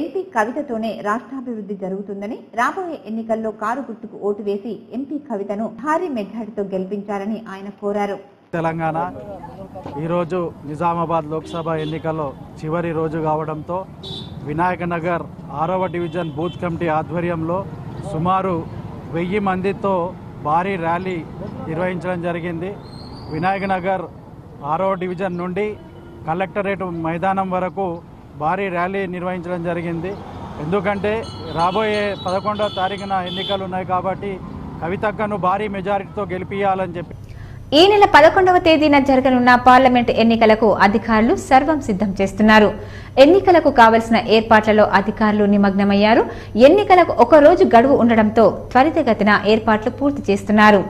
ఎంపీ కవితతోనే రాష్ట్రాభివృద్ధి జరుగుతుందని, రాబోయే ఎన్నికల్లో కారు గుర్తుకు ఓటు వేసి ఎంపీ కవితను భారీ మెజార్టీతో గెలిపించాలని ఆయన కోరారు. తెలంగాణ ఈరోజు నిజామాబాద్ లోక్సభ ఎన్నికల్లో చివరి రోజు కావడంతో వినాయక నగర్ 6వ డివిజన్ బూత్ కమిటీ ఆధ్వర్యంలో సుమారు 1000 మందితో భారీ ర్యాలీ నిర్వహించడం జరిగింది. వినాయక నగర్ 6వ డివిజన్ నుండి కలెక్టరేట్ మైదానం వరకు భారీ ర్యాలీ నిర్వహించడం జరిగింది. ఎందుకంటే రాబోయే 11వ తారీఖున ఎన్నికలు ఉన్నాయి కాబట్టి కవితక్కను భారీ మెజారిటీతో గెలిపియాలని చెప్పి ఈ నెల 11వ తేదీన జరగనున్న పార్లమెంట్ ఎన్నికలకు అధికారులు సర్వం సిద్ధం చేస్తున్నారు. ఎన్నికలకు కావలసిన ఏర్పాట్లలో అధికారులు నిమగ్నమయ్యారు. ఎన్నికలకు ఒక రోజు గడువు ఉండడంతో త్వరితగతిన ఏర్పాట్లు పూర్తి చేస్తున్నారు.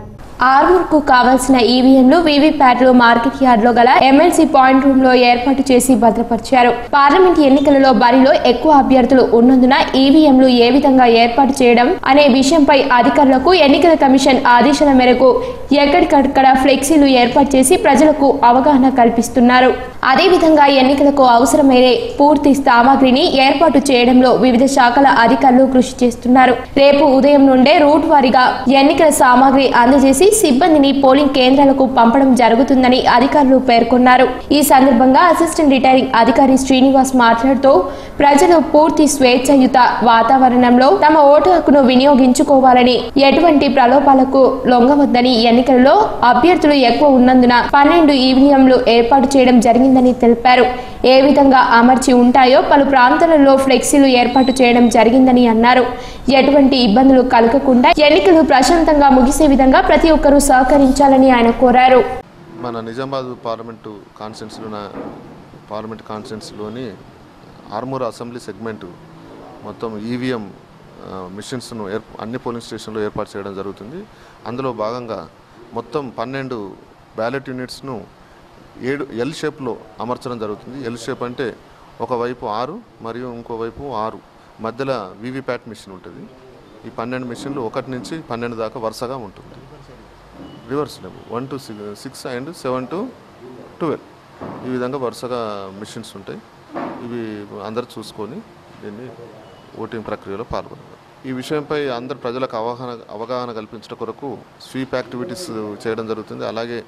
ఆర్మూర్కు కావాల్సిన ఈవీఎంలు, వీవీప్యాట్లు మార్కెట్ యార్డ్ లో గల ఎమ్మెల్సీ పాయింట్ రూమ్ లో ఏర్పాటు చేసి భద్రపరిచారు. పార్లమెంట్ ఎన్నికలలో బరిలో ఎక్కువ అభ్యర్థులు ఉన్నందున ఈవీఎంలు ఏ విధంగా ఏర్పాటు చేయడం అనే విషయంపై అధికారులకు ఎన్నికల కమిషన్ ఆదేశాల మేరకు ఎక్కడికక్కడ ఫ్లెక్సీలు ఏర్పాటు చేసి ప్రజలకు అవగాహన కల్పిస్తున్నారు. అదేవిధంగా ఎన్నికలకు అవసరమైన పూర్తి సామాగ్రిని ఏర్పాటు చేయడంలో వివిధ శాఖల అధికారులు కృషి చేస్తున్నారు. రేపు ఉదయం నుండే రూట్ వారీగా ఎన్నికల సామాగ్రి అందజేసి సిబ్బందిని పోలింగ్ కేంద్రాలకు పంపడం జరుగుతుందని అధికారులు పేర్కొన్నారు. ఈ సందర్భంగా అసిస్టెంట్ రిటైరింగ్ అధికారి శ్రీనివాస్ మాట్లాడుతూ ప్రజలు పూర్తి స్వేచ్ఛాయుత వాతావరణంలో తమ ఓటు హక్కును వినియోగించుకోవాలని, ఎటువంటి ప్రలోభాలకు లొంగవద్దని, ఎన్నికలలో అభ్యర్థులు ఎక్కువ ఉన్నందున 12 ఈవీఎంలు ఏర్పాటు చేయడం జరిగిందని తెలిపారు. ఏ విధంగా అమర్చి ఉంటాయో పలు ప్రాంతాలలో ఫ్లెక్సీలు ఏర్పాటు చేయడం జరిగిందని అన్నారు. ఎటువంటి ఇబ్బందులు కలగకుండా ఎన్నికలు ప్రశాంతంగా ముగిసే విధంగా ప్రతి ఒక్కరూ సహకరించాలని ఆయన కోరారు. మన నిజామాబాద్ పార్లమెంట్ కాన్స్టిట్యున్సీలోని ఆర్మూర్ అసెంబ్లీ సెగ్మెంట్ మొత్తం ఈవీఎం మిషన్స్ను అన్ని పోలింగ్ స్టేషన్లో ఏర్పాటు చేయడం జరుగుతుంది. అందులో భాగంగా మొత్తం 12 బ్యాలెట్ యూనిట్స్ను 7 ఎల్ షేప్లో అమర్చడం జరుగుతుంది. ఎల్ షేప్ అంటే ఒకవైపు 6 మరియు ఇంకోవైపు 6 మధ్యలో వీవీప్యాట్ మిషన్ ఉంటుంది. ఈ 12 మిషన్లు 1 నుంచి 12 దాకా వరుసగా ఉంటుంది. రివర్స్ 1 to 6 అండ్ 7 to 12 ఈ విధంగా వరుసగా మిషన్స్ ఉంటాయి. ఇవి అందరూ చూసుకొని దీన్ని ఓటింగ్ ప్రక్రియలో పాల్గొన్నారు. ఈ విషయంపై అందరు ప్రజలకు అవగాహన కల్పించడం కొరకు స్వీప్ యాక్టివిటీస్ చేయడం జరుగుతుంది. అలాగే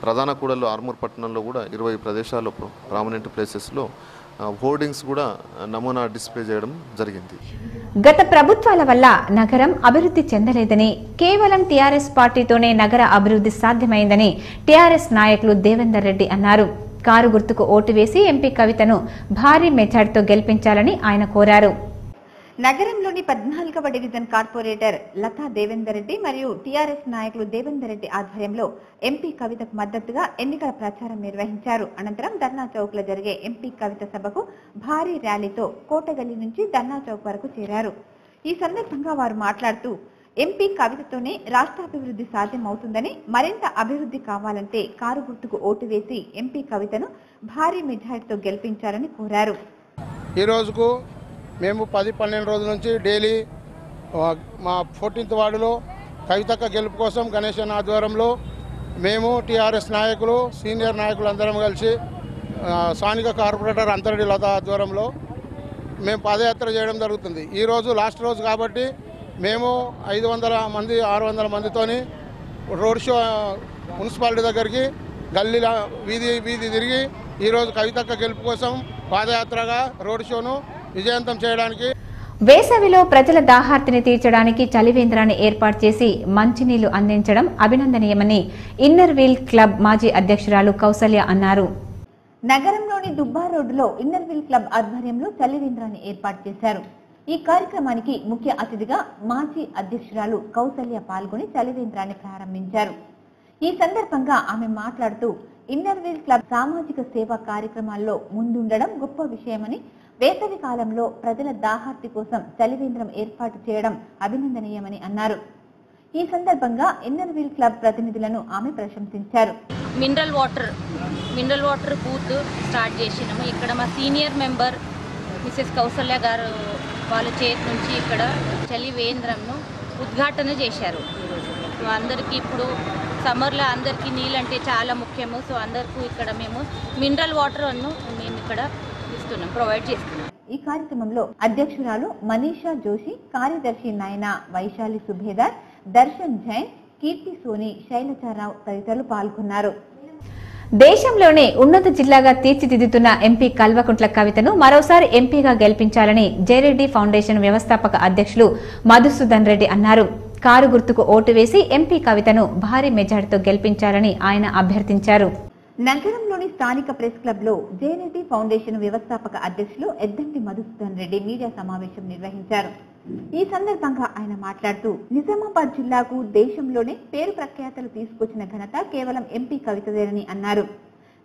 ప్రధాన కూడల్లో ఆర్మూర్ పట్టణంలో కూడా 20 ప్రదేశాల్లో ప్రామినెంట్ ప్లేసెస్లో హోర్డింగ్స్ కూడా నమూనా డిస్ప్లే చేయడం జరిగింది. గత ప్రభుత్వాల వల్ల నగరం అభివృద్ధి చెందలేదని, కేవలం టీఆర్ఎస్ పార్టీతోనే నగర అభివృద్ధి సాధ్యమైందని టీఆర్ఎస్ నాయకులు దేవేందర్ రెడ్డి అన్నారు. కారు గుర్తుకు ఓటు వేసి ఎంపీ కవితను భారీ మెజార్టీతో గెలిపించాలని ఆయన కోరారు. నగరంలోని 14వ డివిజన్ కార్పొరేటర్ లతా దేవేందర్ రెడ్డి మరియు టీఆర్ఎస్ నాయకులు దేవేందర్ రెడ్డి ఆధ్వర్యంలో ఎంపీ కవితకు మద్దతుగా ఎన్నికల ప్రచారం నిర్వహించారు. అనంతరం ధర్నా చౌక్ లో జరిగే ఎంపీ కవిత సభకు భారీ ర్యాలీతో కోటగల్లి నుంచి ధర్నా చౌక్ వరకు చేరారు. ఈ సందర్భంగా వారు మాట్లాడుతూ ఎంపీ కవితతోనే రాష్ట్రాభివృద్ధి సాధ్యమవుతుందని, మరింత అభివృద్ధి కావాలంటే కారు గుర్తుకు ఓటు వేసి ఎంపీ కవితను భారీ మెజారిటీతో గెలిపించాలని కోరారు. ఈ రోజుకు మేము 10-12 రోజుల నుంచి డైలీ మా 14th వార్డులో కవితక్క గెలుపు కోసం గణేశన్ ఆధ్వర్యంలో మేము టీఆర్ఎస్ నాయకులు, సీనియర్ నాయకులు అందరం కలిసి స్థానిక కార్పొరేటర్ అంతరెడ్డి లత ఆధ్వర్యంలో మేము పాదయాత్ర చేయడం జరుగుతుంది. ఈరోజు లాస్ట్ రోజు కాబట్టి మేము 500 మంది 600 మందితోని రోడ్ షో మున్సిపాలిటీ దగ్గరికి గల్లీల వీధి తిరిగి ఈరోజు కవితక్క గెలుపు కోసం పాదయాత్రగా రోడ్ షోను విజయవంతం చేయడానికి, వేసవిలో ప్రజల దాహార్తిని తీర్చడానికి చలివేంద్రాన్ని ఏర్పాటు చేసి మంచినీళ్లు అందించడం అభినందనీయమని ఇన్నర్ వీల్ క్లబ్ మాజీ అధ్యక్షురాలు కౌసల్య అన్నారు. నగరంలో నగరంలోని దుబ్బా రోడ్డులో ఇన్నర్విల్ క్లబ్ ఆధ్వర్యంలో చలివేంద్రాన్ని ఏర్పాటు చేశారు. ఈ కార్యక్రమానికి ముఖ్య అతిథిగా మాజీ అధ్యక్షురాలు కౌసల్య పాల్గొని చలివేంద్రాన్ని ప్రారంభించారు. ఈ సందర్భంగా ఆమె మాట్లాడుతూ ఇన్నర్విల్ క్లబ్ సామాజిక సేవా కార్యక్రమాల్లో ముందుండడం గొప్ప విషయమని, వేసవి కాలంలో ప్రజల దాహార్తి కోసం చలివేంద్రం ఏర్పాటు చేయడం అభినందనీయమని అన్నారు. ఈ సందర్భంగా ఇన్నర్విల్ క్లబ్ ప్రతినిధులను ఆమె ప్రశంసించారు. మినరల్ వాటర్ బూత్ స్టార్ట్ చేసినాము. ఇక్కడ మా సీనియర్ మెంబర్ మిసెస్ కౌసల్య గారు వాళ్ళ చేతి నుంచి ఇక్కడ చలివేంద్రంను ఉద్ఘాటన చేశారు. సో అందరికీ ఇప్పుడు సమ్మర్లో అందరికీ నీళ్ళు అంటే చాలా ముఖ్యము. సో అందరికీ ఇక్కడ మేము మినరల్ వాటర్ మేము ఇక్కడ ఇస్తున్నాం, ప్రొవైడ్ చేస్తున్నాం. ఈ కార్యక్రమంలో అధ్యక్షురాలు మనీషా జోషి, కార్యదర్శి నయన, వైశాలి సుబేదార్, దర్శన్ జైన్, కీర్తి సోని, శైలజారావు తదితరులు పాల్గొన్నారు. దేశంలోనే ఉన్నత జిల్లాగా తీర్చిదిద్దుతున్న ఎంపీ కల్వకుంట్ల కవితను మరోసారి ఎంపీగా గెలిపించాలని జయరెడ్డి ఫౌండేషన్ వ్యవస్థాపక అధ్యక్షులు మధుసూదన్ రెడ్డి అన్నారు. కారు గుర్తుకు ఓటు వేసి ఎంపీ కవితను భారీ మెజార్టీతో గెలిపించాలని ఆయన అభ్యర్థించారు. నగరంలోని స్థానిక ప్రెస్ క్లబ్ లో జయరెడ్డి ఫౌండేషన్ వ్యవస్థాపక అధ్యక్షులు ఎద్దండి మధుసూదన్ రెడ్డి మీడియా సమావేశం నిర్వహించారు. ఈ సందర్భంగా ఆయన మాట్లాడుతూ నిజామాబాద్ జిల్లాకు దేశంలోనే పేరు ప్రఖ్యాతలు తీసుకొచ్చిన ఘనత కేవలం ఎంపీ కవితదేనని అన్నారు.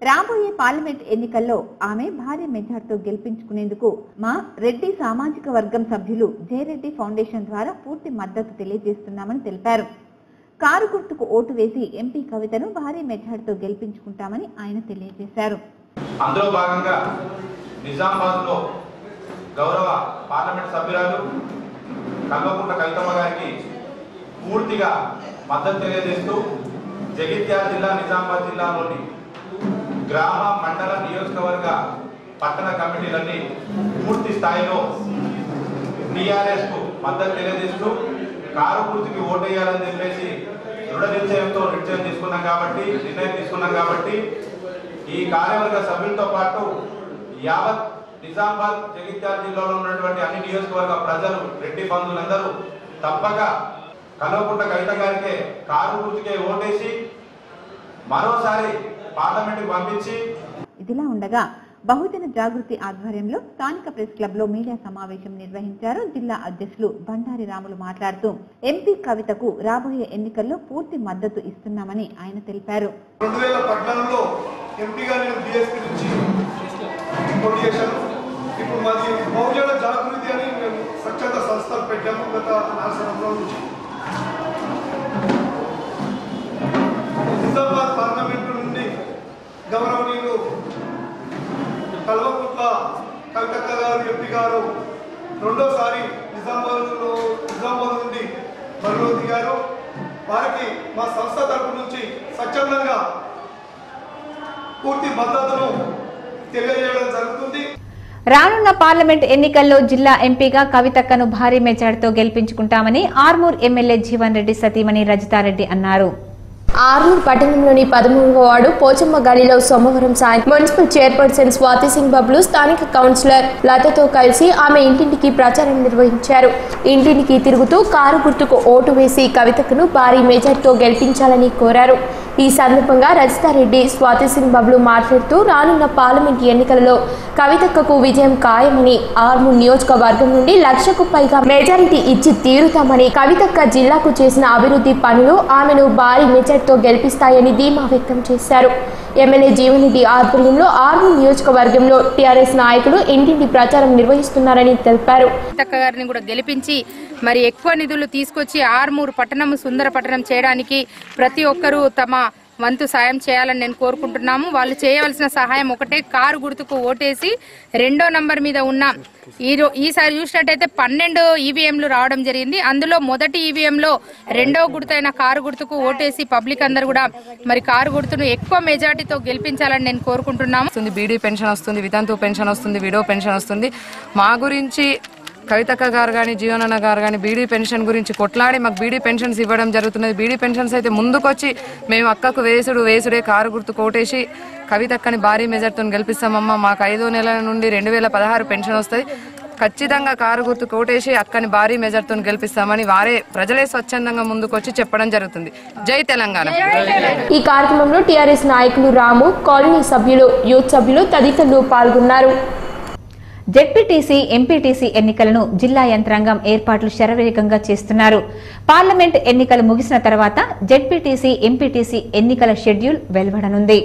రాబోయే పార్లమెంట్ ఎన్నికల్లో ఆమె భారీ మెజార్టీతో గెలిపించుకునేందుకు మా రెడ్డి సామాజిక వర్గం సభ్యులు జయరెడ్డి ఫౌండేషన్ ద్వారా పూర్తి మద్దతు తెలియజేస్తున్నామని తెలిపారు. కారు గుర్తుకు ఓటు వేసి ఎంపీ కవితను భారీ మెజార్టీతో గెలిపించుకుంటామని ఆయన తెలియజేశారు. అందులో భాగంగా నిజామాబాద్ లో గౌరవ పార్లమెంట్ సభ్యురాలు కల్వకుంట్ల కవితమ్మ గారికి పూర్తిగా మద్దతు తెలియజేస్తూ జగిత్యాల జిల్లా, నిజామాబాద్ జిల్లాలోని గ్రామ, మండల, నియోజకవర్గ, పట్టణ కమిటీలన్నీ పూర్తి స్థాయిలో టీఆర్ఎస్ కు మద్దతు తెలియజేస్తూ కారు గుర్తుకి ఓటేయాలని చెప్పేసి దృఢ నిర్ణయం తీసుకున్నాం కాబట్టి ఈ కార్యవర్గ సభ్యులతో పాటు యావత్ నిజామాబాద్, జగిత్యాల జిల్లాలో ఉన్నటువంటి అన్ని నియోజకవర్గ ప్రజలు, రెడ్డి బంధువులందరూ తప్పక కల్వకుంట్ల కవిత గారికే కారు గుర్తుకే ఓటేసి మరోసారి పార్లమెంట్ పంపించి. ఇదిలా ఉండగా బహుజన జాగృతి ఆధ్వర్యంలో స్థానిక ప్రెస్ క్లబ్ లో మీడియా సమావేశం నిర్వహించారు. జిల్లా అధ్యక్షులు బండారి రాములు మాట్లాడుతూ ఎంపీ కవితకు రాబోయే ఎన్నికల్లో పూర్తి మద్దతు ఇస్తున్నామని ఆయన తెలిపారు. 2014లో ఎంపీగా నేను బీఎస్పీ నుంచి పోటీ చేశాను. ఇప్పుడు మాది బహుజన జాగృతి అని మేము స్వచ్ఛంద సంస్థలు పెట్టాము గత 4 సంవత్సరాల నుంచి. నిజామాబాద్ పార్లమెంటు నుండి గౌరవనీయులు కల్వకుంట్ల కవితక్క గారు ఎంపీ గారు రెండోసారి నిజామాబాద్ నుండి బరిలో దిగారు. వారికి మా సంస్థ తరపు నుంచి స్వచ్ఛందంగా పూర్తి మద్దతును తెలియజేయడం జరుగుతుంది. రానున్న పార్లమెంట్ ఎన్నికల్లో జిల్లా ఎంపీగా కవితక్కను భారీ మెజార్టీతో గెలిపించుకుంటామని ఆర్మూర్ ఎమ్మెల్యే జీవన్ రెడ్డి సతీమణి రజితారెడ్డి అన్నారు. ఆర్మూర్ పట్టణంలోని 13వ వార్డు పోచమ్మగాలిలో సోమవారం సాయంత్రం మున్సిపల్ చైర్పర్సన్ స్వాతి సింగ్ బబ్లు స్థానిక కౌన్సిలర్ లతతో కలిసి ఆమె ఇంటింటికి ప్రచారం నిర్వహించారు. ఇంటింటికి తిరుగుతూ కారు గుర్తుకు ఓటు వేసి కవితక్కను భారీ మెజార్టీతో గెలిపించాలని కోరారు. ఈ సందర్భంగా రజితారెడ్డి, స్వాతి సింగ్ బబ్లు మాట్లాడుతూ రానున్న పార్లమెంట్ ఎన్నికలలో కవితక్కకు విజయం ఖాయమని, ఆర్మూర్ నియోజకవర్గం నుండి 1,00,000కు పైగా మెజారిటీ ఇచ్చి తీరుతామని, కవితక్క జిల్లాకు చేసిన అభివృద్ధి పనులు ఆమెను భారీ మెజార్టీతో గెలిపిస్తాయని ధీమా వ్యక్తం చేశారు. ఎమ్మెల్యే జీవన్ రెడ్డి ఆధ్వర్యంలో ఆర్మూర్ నియోజకవర్గంలో టీఆర్ఎస్ నాయకులు ఇంటింటి ప్రచారం నిర్వహిస్తున్నారని తెలిపారు. కవితక్క గారిని కూడా గెలిపించి మరి ఎక్కువ నిధులు తీసుకొచ్చి ఆర్మూర్ పట్టణం సుందర పట్టణం చేయడానికి ప్రతి ఒక్కరూ తమ వంతు సాయం చేయాలని నేను కోరుకుంటున్నాము. వాళ్ళు చేయవలసిన సహాయం ఒకటే, కారు గుర్తుకు ఓటేసి 2వ నంబర్ మీద ఉన్న ఈసారి చూసినట్టయితే 12 ఈవీఎంలు రావడం జరిగింది. అందులో మొదటి ఈవీఎంలో 2వ గుర్తైన కారు గుర్తుకు ఓటేసి పబ్లిక్ అందరూ కూడా మరి కారు గుర్తును ఎక్కువ మెజార్టీతో గెలిపించాలని నేను కోరుకుంటున్నాము. బీడీ పెన్షన్ వస్తుంది, వితంతు పెన్షన్ వస్తుంది, విడో పెన్షన్ వస్తుంది. మా గురించి కవితక్క గారు కానీ, జీవనన్న గారు కానీ బీడీ పెన్షన్ గురించి కొట్లాడి మాకు బీడీ పెన్షన్స్ ఇవ్వడం జరుగుతున్నది. బీడీ పెన్షన్స్ అయితే ముందుకొచ్చి మేము అక్కకు వేసుడే కారు గుర్తు కోటేసి కవితక్కని భారీ మెజార్టీతో గెలిపిస్తామమ్మా. మాకు 5వ నెల నుండి 2016 పెన్షన్ వస్తుంది. ఖచ్చితంగా కారు గుర్తుకు ఓటేసి అక్కని భారీ మెజార్టీతో గెలిపిస్తామని వారే ప్రజలే స్వచ్ఛందంగా ముందుకొచ్చి చెప్పడం జరుగుతుంది. జై తెలంగాణ. ఈ కార్యక్రమంలో టీఆర్ఎస్ నాయకులు రాము, కాలనీ సభ్యులు, యూత్ సభ్యులు తదితరులు పాల్గొన్నారు. జెడ్పీటీసీ, ఎంపీటీసీ ఎన్నికలను జిల్లా యంత్రాంగం ఏర్పాట్లు శరవేగంగా చేస్తున్నారు. పార్లమెంట్ ఎన్నికలు ముగిసిన తర్వాత జెడ్పీటీసీ, ఎంపీటీసీ ఎన్నికల షెడ్యూల్ వెలువడనుంది.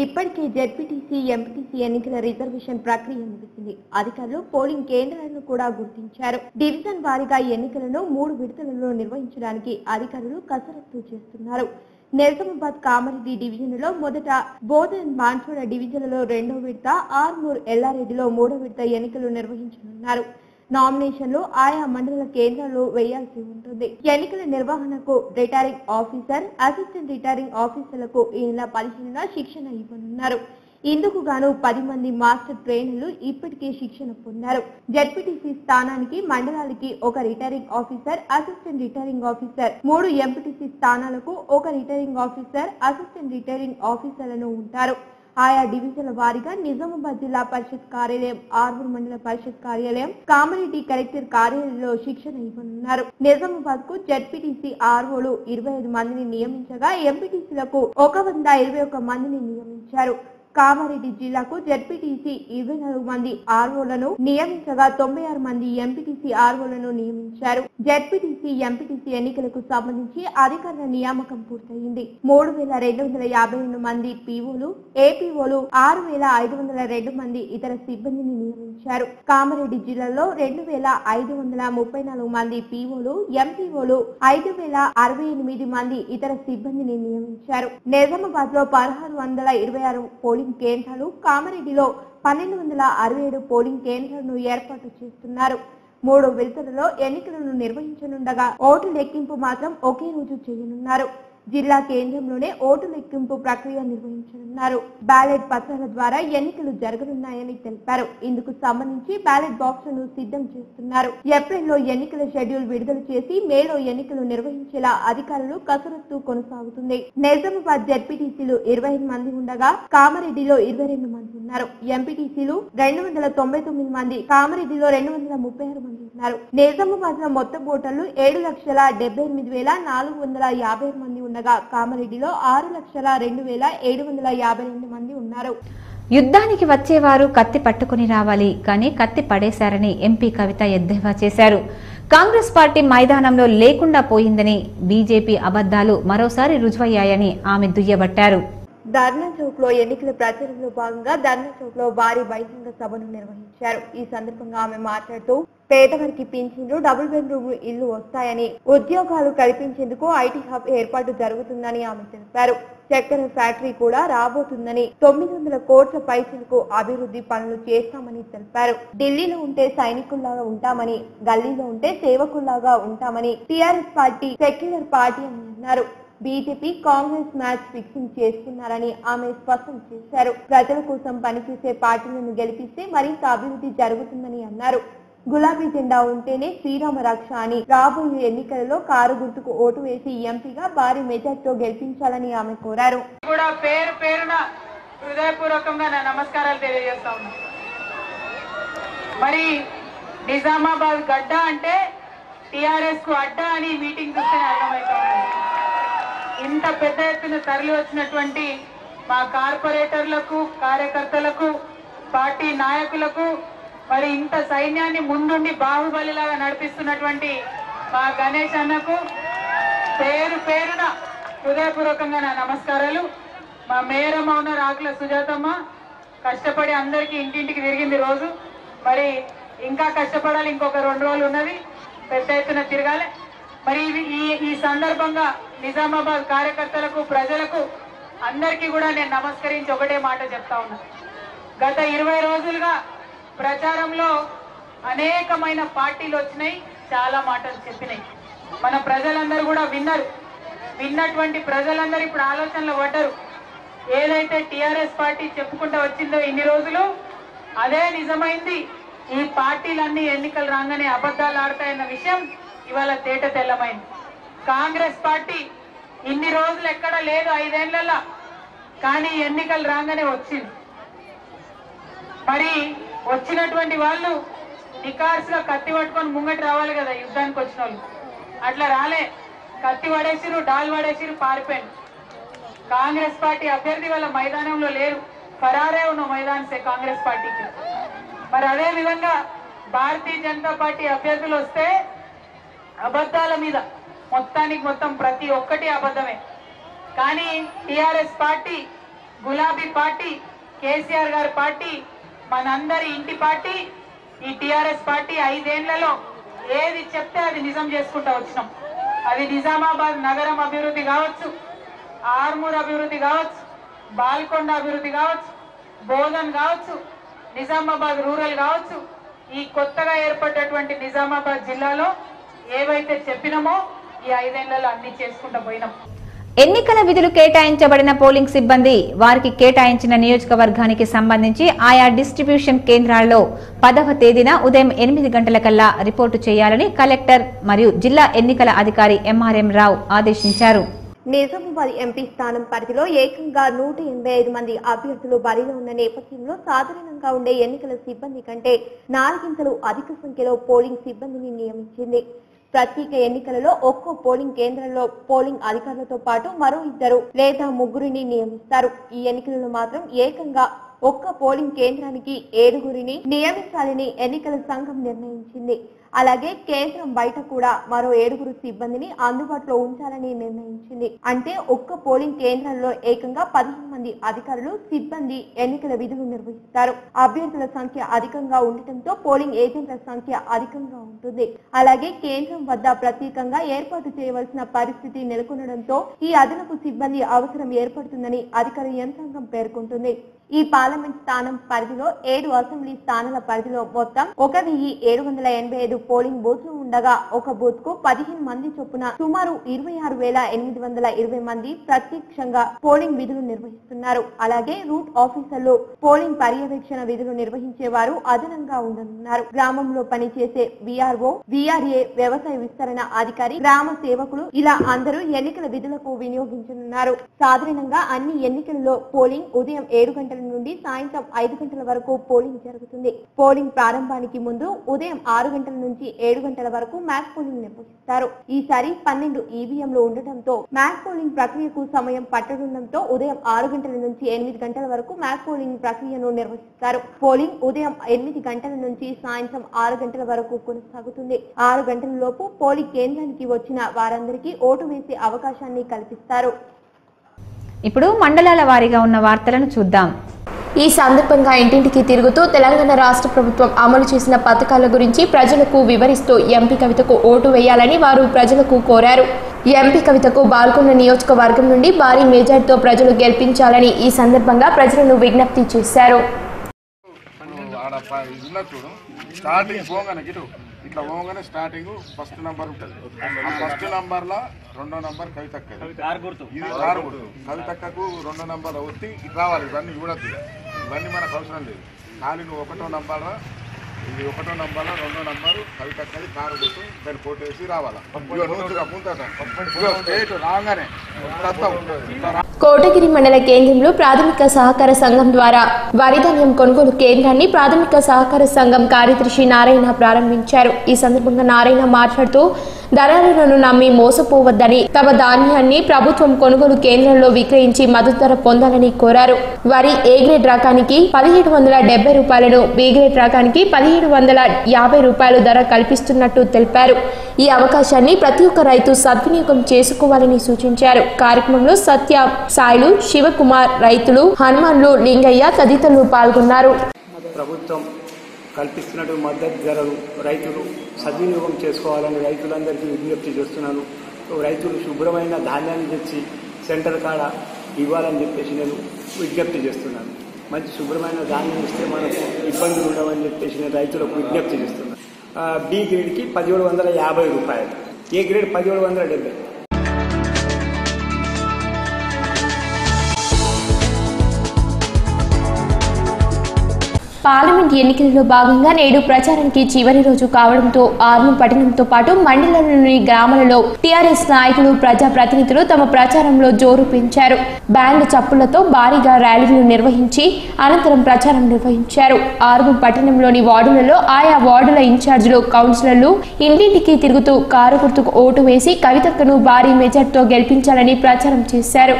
ఇప్పటికే జెడ్పీటీసీ, ఎంపీటీసీ ఎన్నికల రిజర్వేషన్ ప్రక్రియ ముగిసింది. అధికారులు పోలింగ్ కేంద్రాలను కూడా గుర్తించారు. డివిజన్ వారీగా ఎన్నికలను 3 విడతలలో నిర్వహించడానికి అధికారులు కసరత్తు చేస్తున్నారు. నిజామాబాద్ కామారెడ్డి డివిజన్లో మొదట, బోధన్ మాన్సోడ డివిజన్లలో 2వ విడత, ఆర్మూర్ ఎల్లారెడ్డిలో 3వ విడత ఎన్నికలు నిర్వహించనున్నారు. నామినేషన్లు ఆయా మండల కేంద్రాల్లో వేయాల్సి ఉంటుంది. ఎన్నికల నిర్వహణకు రిటైరింగ్ ఆఫీసర్, అసిస్టెంట్ రిటైరింగ్ ఆఫీసర్లకు ఈ నెల 15న శిక్షణ ఇవ్వనున్నారు. ఇందుకు గాను 10 మంది మాస్టర్ ట్రైనర్లు ఇప్పటికే శిక్షణ పొందారు. జెడ్పీటీసీ స్థానానికి మండలానికి 1 retiring officer, assistant retiring officer, 3 MPTC స్థానాలకు 1 రిటైరింగ్ ఆఫీసర్, అసిస్టెంట్ రిటైరింగ్ ఆఫీసర్లను ఉంటారు. ఆయా డివిజన్ల వారీగా నిజామాబాద్ జిల్లా పరిషత్ కార్యాలయం, ఆర్మూర్ మండల పరిషత్ కార్యాలయం, కామారెడ్డి కలెక్టర్ కార్యాలయంలో శిక్షణ ఇవ్వనున్నారు. నిజామాబాద్ కు జెడ్పీటీసీ ఆర్ఓలు 25 మందిని నియమించగా ఎంపీటీసీలకు 121 మందిని నియమించారు. కామారెడ్డి జిల్లాకు జెడ్పీటీసీ 24 మంది ఆర్ఓలను నియమించగా 96 మంది ఎంపీటీసీ ఆర్ఓలను నియమించారు. జెడ్పీటీసీ, ఎంపీటీసీ ఎన్నికలకు సంబంధించి అధికారుల నియామకం పూర్తయింది. 3252 మంది పీఓలు, ఏపీఓలు, 6502 మంది ఇతర సిబ్బందిని నియమించారు. కామారెడ్డి జిల్లాలో 2534 మంది పీఓలు, ఎంపీఓలు, 5068 మంది ఇతర సిబ్బందిని నియమించారు. నిజామాబాద్ లో 1626 పోలింగ్ కేంద్రాలు, కామారెడ్డిలో 1267 పోలింగ్ కేంద్రాలను ఏర్పాటు చేస్తున్నారు. 3 విడతలలో ఎన్నికలను నిర్వహించనుండగా ఓటు లెక్కింపు మాత్రం ఒకే రోజు చేయనున్నారు. జిల్లా కేంద్రంలోనే ఓటు లెక్కింపు ప్రక్రియ నిర్వహించనున్నారు. బ్యాలెట్ పత్రాల ద్వారా ఎన్నికలు జరగనున్నాయని తెలిపారు. ఇందుకు సంబంధించి బ్యాలెట్ బాక్సులను సిద్ధం చేస్తున్నారు. ఏప్రిల్లో ఎన్నికల షెడ్యూల్ విడుదల చేసి మేలో ఎన్నికలు నిర్వహించేలా అధికారులు కసరత్తు కొనసాగుతుంది. నిజామాబాద్ జెడ్పీటీసీలు 25 మంది ఉండగా కామారెడ్డిలో 22 మంది ఉన్నారు. ఎంపీటీసీలు 299 మంది, కామారెడ్డిలో 236 మంది ఉన్నారు. నిజామాబాద్ లో మొత్తం ఓటర్లు 7,78,452 మంది ఉండగా కామారెడ్డిలో 6,02,752 మంది ఉన్నారు. యుద్ధానికి వచ్చేవారు కత్తి పట్టుకుని రావాలి, కానీ కత్తి పడేశారని ఎంపీ కవిత ఎద్దేవా చేశారు. కాంగ్రెస్ పార్టీ మైదానంలో లేకుండా పోయిందని, బీజేపీ అబద్దాలు మరోసారి రుజువయ్యాయని ఆమె దుయ్యబట్టారు. ధర్నా చౌక్ లో ఎన్నికల ప్రచారంలో భాగంగా ధర్నా చౌక్ లో భారీ బహిరంగ సభను నిర్వహించారు. ఈ సందర్భంగా ఆమె మాట్లాడుతూ పేదవారికి పింఛన్లు, డబుల్ బెడ్రూమ్ ఇల్లు వస్తాయని, ఉద్యోగాలు కల్పించేందుకు ఐటీ హబ్ ఏర్పాటు జరుగుతుందని ఆమె తెలిపారు. చక్కెర ఫ్యాక్టరీ కూడా రాబోతుందని, 900 కోట్ల పైసలకు అభివృద్ధి పనులు చేస్తామని తెలిపారు. ఢిల్లీలో ఉంటే సైనికుల్లాగా ఉంటామని, గల్లీలో ఉంటే సేవకుల్లాగా ఉంటామని టీఆర్ఎస్ పార్టీ సెక్యులర్ పార్టీ అని అన్నారు. బీజేపీ, కాంగ్రెస్ మ్యాచ్ ఫిక్సింగ్ చేస్తున్నారని ఆమె స్పష్టం చేశారు. ప్రజల కోసం పనిచేసే పార్టీలను గెలిపిస్తే మరింత అభివృద్ధి జరుగుతుందని అన్నారు. గులాబీ జెండా ఉంటేనే శ్రీరామ రక్ష అని, రాబోయే ఎన్నికలలో కారు గుర్తుకు ఓటు వేసి ఎంపీగా భారీ మెజార్టీతో గెలిపించాలని ఆమె కోరారు. కూడా పేరు పేరున హృదయపూర్వకంగా నా నమస్కారాలు తెలియజేస్తా ఉన్నా. మరి నిజామాబాద్ గడ్డ అంటే టీఆర్ఎస్ కు అడ్డా అని మీటింగ్ చూస్తేనే అర్థమవుతా ఉంది. ఇంత పెద్ద ఎత్తున తరలి వచ్చినటువంటి మా కార్పొరేటర్లకు, కార్యకర్తలకు, పార్టీ నాయకులకు, మరి ఇంత సైన్యాన్ని ముందుండి బాహుబలిలాగా నడిపిస్తున్నటువంటి మా గణేష్ అన్నకు పేరు పేరున హృదయపూర్వకంగా నా నమస్కారాలు. మా మేరమ్మ ఉన్న రాకుల సుజాతమ్మ కష్టపడి అందరికీ ఇంటింటికి తిరిగింది రోజు. మరి ఇంకా కష్టపడాలి, ఇంకొక 2 రోజులు ఉన్నది, పెద్ద ఎత్తున తిరగాలి. మరి ఈ సందర్భంగా నిజామాబాద్ కార్యకర్తలకు, ప్రజలకు అందరికీ కూడా నేను నమస్కరించి ఒకటే మాట చెప్తా ఉన్నా. గత 20 రోజులుగా ప్రచారంలో అనేకమైన పార్టీలు వచ్చినాయి, చాలా మాటలు చెప్పినాయి. మన ప్రజలందరూ కూడా విన్నారు. విన్నటువంటి ప్రజలందరూ ఇప్పుడు ఆలోచనలో పడ్డారు. ఏదైతే టీఆర్ఎస్ పార్టీ చెప్పుకుంటూ వచ్చిందో ఇన్ని రోజులు, అదే నిజమైంది. ఈ పార్టీలన్నీ ఎన్నికలు రాగానే అబద్ధాలు ఆడతాయన్న విషయం ఇవాళ తేట తెల్లమైంది. కాంగ్రెస్ పార్టీ ఇన్ని రోజులు ఎక్కడ లేదు 5 ఏళ్లలో, కానీ ఎన్నికలు రాగానే వచ్చింది. మరి వచ్చినటువంటి వాళ్ళు నికార్సులో కత్తి పట్టుకొని ముంగటి రావాలి కదా యుద్ధానికి వచ్చిన వాళ్ళు. అట్లా రాలే, కత్తి పడేసిరు, డాల్ పడేసిరు, పారిపోయారు. కాంగ్రెస్ పార్టీ అభ్యర్థి వాళ్ళ మైదానంలో లేరు, ఫరారే ఉన్న మైదాన్సే కాంగ్రెస్ పార్టీకి. మరి అదే విధంగా భారతీయ జనతా పార్టీ అభ్యర్థులు వస్తే అబద్ధాల మీద మొత్తం ప్రతి ఒక్కటి అబద్ధమే. కానీ టిఆర్ఎస్ పార్టీ, గులాబీ పార్టీ, కేసీఆర్ గారి పార్టీ, మనందరి ఇంటి పార్టీ, ఈ టిఆర్ఎస్ పార్టీ 5 ఏళ్లలో ఏది చెప్తే అది నిజం చేసుకుంటూ వచ్చినాం. అది నిజామాబాద్ నగరం అభివృద్ధి కావచ్చు, ఆర్మూర్ అభివృద్ధి కావచ్చు, బాల్కొండ అభివృద్ధి కావచ్చు, బోధన్ కావచ్చు, నిజామాబాద్ రూరల్ కావచ్చు. ఈ కొత్తగా ఏర్పడ్డటువంటి నిజామాబాద్ జిల్లాలో ఏవైతే చెప్పినామో ఈ 5 ఏళ్లలో అన్ని చేసుకుంటూ పోయినాం. ఎన్నికల విధులు కేటాయించబడిన పోలింగ్ సిబ్బంది వారికి కేటాయించిన నియోజకవర్గానికి సంబంధించి ఆయా డిస్ట్రిబ్యూషన్ కేంద్రాల్లో 10వ తేదీన ఉదయం 8 గంటలకల్లా రిపోర్టు చేయాలని కలెక్టర్ మరియు జిల్లా ఎన్నికల అధికారి ఎంఆర్ఎం రావు ఆదేశించారు. నిజామాబాద్ ఎంపీ స్థానం పరిధిలో ఏకంగా 185 మంది అభ్యర్థులు బరిలో ఉన్న నేపథ్యంలో సాధారణంగా ఉండే ఎన్నికల సిబ్బంది కంటే 4 గంటలు అధిక సంఖ్యలో పోలింగ్ సిబ్బందిని నియమించింది. ప్రత్యేక ఎన్నికలలో ఒక్కో పోలింగ్ కేంద్రంలో పోలింగ్ అధికారులతో పాటు మరో 2 లేదా 3 నియమిస్తారు. ఈ ఎన్నికలలో మాత్రం ఏకంగా ఒక్క పోలింగ్ కేంద్రానికి 7 నియమించాలని ఎన్నికల సంఘం నిర్ణయించింది. అలాగే కేంద్రం బయట కూడా మరో 7 సిబ్బందిని అందుబాటులో ఉంచాలని నిర్ణయించింది. అంటే ఒక్క పోలింగ్ కేంద్రంలో ఏకంగా 15 మంది అధికారులు సిబ్బంది ఎన్నికల విధులు నిర్వహిస్తారు. అభ్యర్థుల సంఖ్య అధికంగా ఉండటంతో పోలింగ్ ఏజెంట్ల సంఖ్య అధికంగా ఉంటుంది. అలాగే కేంద్రం వద్ద ప్రత్యేకంగా ఏర్పాటు చేయవలసిన పరిస్థితి నెలకొనడంతో ఈ అదనపు సిబ్బంది అవసరం ఏర్పడుతుందని అధికార యంత్రాంగం పేర్కొంటుంది. ఈ పార్లమెంట్ స్థానం పరిధిలో 7 అసెంబ్లీ స్థానాల పరిధిలో మొత్తం 1785 పోలింగ్ బూత్లు ఉండగా ఒక బూత్ కు 15 మంది చొప్పున సుమారు 26,820 మంది ప్రత్యక్షంగా పోలింగ్ విధులు నిర్వహిస్తున్నారు. అలాగే రూట్ ఆఫీసర్లు, పోలింగ్ పర్యవేక్షణ విధులు నిర్వహించేవారు అదనంగా ఉండనున్నారు. గ్రామంలో పనిచేసే విఆర్ఓ, విఆర్ఏ, వ్యవసాయ విస్తరణ అధికారి, గ్రామ సేవకులు ఇలా అందరూ ఎన్నికల విధులకు వినియోగించనున్నారు. సాధారణంగా అన్ని ఎన్నికలలో పోలింగ్ ఉదయం 7 గంటల నుండి సాయంత్రం 5 గంటల వరకు పోలింగ్ జరుగుతుంది. పోలింగ్ ప్రారంభానికి ముందు ఉదయం 6 గంటల నుంచి 7 గంటల వరకు మ్యాక్ పోలింగ్ నిర్వహిస్తారు. ఈసారి 12 ఈవీఎంలు ఉండటంతో మ్యాక్ పోలింగ్ ప్రక్రియకు సమయం పట్టడంతో ఉదయం 6 గంటల నుంచి 8 గంటల వరకు మ్యాక్ పోలింగ్ ప్రక్రియను నిర్వహిస్తారు. పోలింగ్ ఉదయం 8 గంటల నుంచి సాయంత్రం 6 గంటల వరకు కొనసాగుతుంది. 6 గంటల లోపు పోలింగ్ కేంద్రానికి వచ్చిన వారందరికీ ఓటు వేసే అవకాశాన్ని కల్పిస్తారు. ఇప్పుడు మండలాల వారీగా ఉన్న వార్తలను చూద్దాం. ఈ సందర్భంగా ఇంటింటికి తిరుగుతూ తెలంగాణ రాష్ట్ర ప్రభుత్వం అమలు చేసిన పథకాల గురించి ప్రజలకు వివరిస్తూ ఎంపీ కవితకు ఓటు వేయాలని వారు ప్రజలకు కోరారు. ఎంపీ కవితకు బాల్కొండ నియోజకవర్గం నుండి భారీ మెజార్టీతో ప్రజలు గెలిపించాలని ఈ సందర్భంగా ప్రజలను విజ్ఞప్తి చేశారు. ఇట్లా పోగానే స్టార్టింగ్ ఫస్ట్ నంబర్ ఉంటుంది. ఆ ఫస్ట్ నంబర్లో 2వ నంబర్ కవితక్క, ఇది కారు గుర్తు. కవితక్కకు 2వ నంబర్ వచ్చి ఇటు రావాలి. ఇవన్నీ చూడద్దు, ఇవన్నీ మనకు అవసరం లేదు. ఖాళీ నువ్వు 1వ నంబర్, ఇది 1వ నంబర్లో 2వ నంబరు కవితక్కది కారు గుర్తు, దాన్ని పోటేసి రావాలా. రాగానే కోటగిరి మండల కేంద్రంలో ప్రాథమిక సహకార సంఘం ద్వారా వరిధాన్యం కొనుగోలు కేంద్రాన్ని ప్రాథమిక సహకార సంఘం కార్యదర్శి నారాయణ ప్రారంభించారు. ఈ సందర్భంగా నారాయణ మాట్లాడుతూ దళారులను నమ్మి మోసపోవద్దని, తమ ధాన్యాన్ని ప్రభుత్వం కొనుగోలు కేంద్రంలో విక్రయించి మద్దతు ధర పొందాలని కోరారు. వరి ఏ గ్రేడ్ రకానికి 1770 రూపాయలను, బి గ్రేడ్ రకానికి 1750 రూపాయలు ధర కల్పిస్తున్నట్టు తెలిపారు. ఈ అవకాశాన్ని ప్రతి ఒక్క రైతు సద్వినియోగం చేసుకోవాలని సూచించారు. కార్యక్రమంలో సత్య, సాయిలు, శివకుమార్, రైతులు, హనుమాన్లు, లింగయ్య తదితరులు పాల్గొన్నారు. ప్రభుత్వం కల్పిస్తున్నట్టు మద్దతు ధరలు రైతులు సద్వినియోగం చేసుకోవాలని రైతులందరికీ విజ్ఞప్తి చేస్తున్నాను. రైతులు శుభ్రమైన ధాన్యాన్ని తెచ్చి సెంటర్ కాడ ఇవ్వాలని చెప్పేసి నేను విజ్ఞప్తి చేస్తున్నాను. మంచి శుభ్రమైన ధాన్యం ఇస్తే మనకు ఇబ్బందులు ఉండవని చెప్పేసి నేను రైతులకు విజ్ఞప్తి చేస్తున్నాను. బి గ్రేడ్కి 1750 రూపాయలు, ఏ గ్రేడ్ 1770. పార్లమెంట్ ఎన్నికలలో భాగంగా నేడు ప్రచారానికి చివరి రోజు కావడంతో ఆర్మూర్ పట్టణంతో పాటు మండలంలోని గ్రామాలలో టీఆర్ఎస్ నాయకులు ప్రజాప్రతినిధులు తమ ప్రచారంలో జోరు పెంచారు. బ్యాండ్ చప్పులతో భారీగా ర్యాలీలు నిర్వహించి అనంతరం ప్రచారం నిర్వహించారు. ఆర్మూర్ పట్టణంలోని వార్డులలో ఆయా వార్డుల ఇన్ఛార్జీలు, కౌన్సిలర్లు ఇంటింటికి తిరుగుతూ కారు గుర్తుకు ఓటు వేసి కవితక్కను భారీ మెజార్టీతో గెలిపించాలని ప్రచారం చేశారు.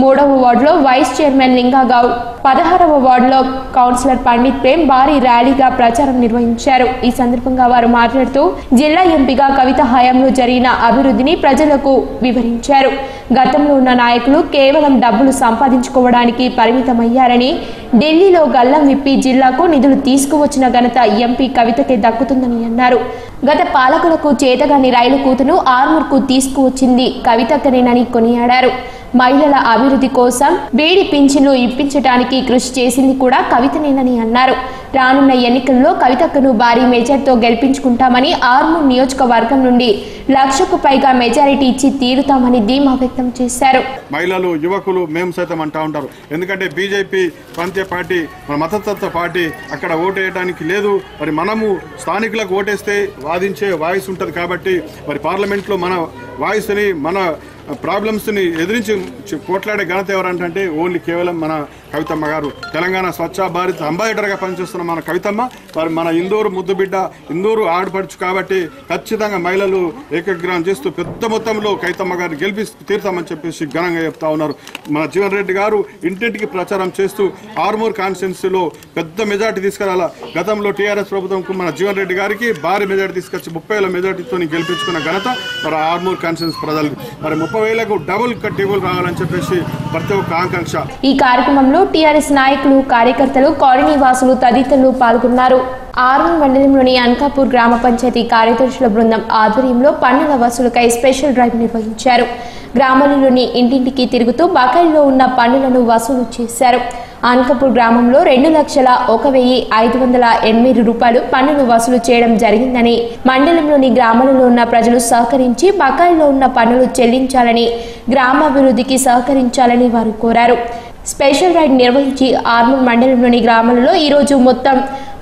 3వ వార్డులో వైస్ చైర్మన్ లింగాగౌడ్, 16వ వార్డులో కౌన్సిలర్ పండిత్ ప్రేమ్ భారీ ర్యాలీగా ప్రచారం నిర్వహించారు. ఈ సందర్భంగా వారు మాట్లాడుతూ జిల్లా ఎంపీగా కవిత హయాంలో జరిగిన అభివృద్ధిని ప్రజలకు వివరించారు. గతంలో ఉన్న నాయకులు కేవలం డబ్బులు సంపాదించుకోవడానికి పరిమితమయ్యారని, ఢిల్లీలో గల్లం విప్పి జిల్లాకు నిధులు తీసుకువచ్చిన ఘనత ఎంపీ కవితకే దక్కుతుందని అన్నారు. గత పాలకులకు చేతగాని రైలు కూతును ఆర్మూర్కు తీసుకువచ్చింది కవితక్కనేనని కొనియాడారు. మహిళల అభివృద్ధి కోసం బీడీ పింఛన్లు ఇప్పించడానికి కృషి చేసింది కూడా కవితనేనని అన్నారు. రానున్న ఎన్నికల్లో కవితక్కను భారీ మెజార్టీతో గెలిపించుకుంటామని, ఆర్మూర్ నియోజకవర్గం నుండి 1,00,000కు పైగా మెజారిటీ ఇచ్చి తీరుతామని ధీమా వ్యక్తం చేశారు. మహిళలు, యువకులు మేము సైతం అంటా ఉంటారు. ఎందుకంటే బీజేపీ ప్రాంతీయ పార్టీ, మన మతతత్వ పార్టీ, అక్కడ ఓటేయడానికి లేదు. మరి మనము స్థానికులకు ఓటేస్తే వాదించే వాయిస్ ఉంటుంది కాబట్టి మరి పార్లమెంట్లో మన వాయిస్ని, మన ప్రాబ్లమ్స్ని ఎదిరించి పోట్లాడే ఘనత ఎవరంటే ఓన్లీ కేవలం మన కవితమ్మ గారు. తెలంగాణ స్వచ్ఛ భారత్ అంబాసిడర్గా పనిచేస్తున్న మన కవితమ్మ మరి మన ఇందూరు ముద్దుబిడ్డ, ఇందూరు ఆడపడుచు కాబట్టి ఖచ్చితంగా మహిళలు ఏకగ్రహం చేస్తూ పెద్ద మొత్తంలో కవితమ్మ గారిని గెలిపి తీరుతామని చెప్పేసి ఘనంగా చెప్తా ఉన్నారు. మన జీవన్ రెడ్డి గారు ఇంటింటికి ప్రచారం చేస్తూ ఆర్మూర్ కాన్స్టిట్యున్సీలో పెద్ద మెజార్టీ తీసుకురాలా. గతంలో టీఆర్ఎస్ ప్రభుత్వంకు మన జీవన్ రెడ్డి గారికి భారీ మెజార్టీ తీసుకొచ్చి 30,000 మెజార్టీతో గెలిపించుకున్న ఘనత మరి ఆర్మూర్ కాన్స్టిట్యున్సీ ప్రజలు. మరి 30,000కు డబుల్ కట్టేబుల్ రావాలని చెప్పేసి ప్రతి ఒక్క ఆకాంక్ష. ఈ కార్యక్రమంలో టీఆర్ఎస్ నాయకులు, కార్యకర్తలు, కాలనీ వాసులు తదితరులు పాల్గొన్నారు. ఆర్మూర్ మండలంలోని అన్కాపూర్ గ్రామ పంచాయతీ కార్యదర్శుల బృందం ఆధ్వర్యంలో పన్నుల వసూలుకై స్పెషల్ డ్రైవ్ నిర్వహించారు. గ్రామాలలోని ఇంటింటికి తిరుగుతూ బకాయిల్లో ఉన్న పన్నులను వసూలు చేశారు. అన్కాపూర్ గ్రామంలో 2,01,508 రూపాయలు పన్నులు వసూలు చేయడం జరిగిందని, మండలంలోని గ్రామాలలో ఉన్న ప్రజలు సహకరించి బకాయిల్లో ఉన్న పన్నులు చెల్లించాలని, గ్రామాభివృద్ధికి సహకరించాలని వారు కోరారు. స్పెషల్ రైడ్ నిర్వహించి ఆర్మూర్ మండలంలోని గ్రామాలలో ఈరోజు మొత్తం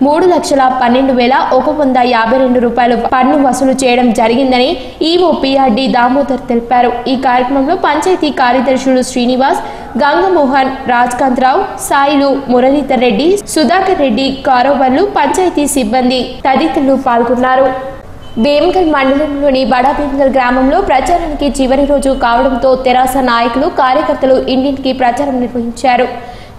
3,12,152 రూపాయలు పన్ను వసూలు చేయడం జరిగిందని ఈవో పిఆర్డి దామోదర్ తెలిపారు. ఈ కార్యక్రమంలో పంచాయతీ కార్యదర్శులు శ్రీనివాస్, గంగమోహన్, రాజ్కాంతరావు, సాయిలు, మురళీధర్ రెడ్డి, సుధాకర్ రెడ్డి, కారోబర్లు, పంచాయతీ సిబ్బంది తదితరులు పాల్గొన్నారు. భీమ్గల్ మండలంలోని బడా భీమ్గల్ గ్రామంలో ప్రచారానికి చివరి రోజు కావడంతో తెరాస నాయకులు, కార్యకర్తలు ఇంటింటికి ప్రచారం నిర్వహించారు.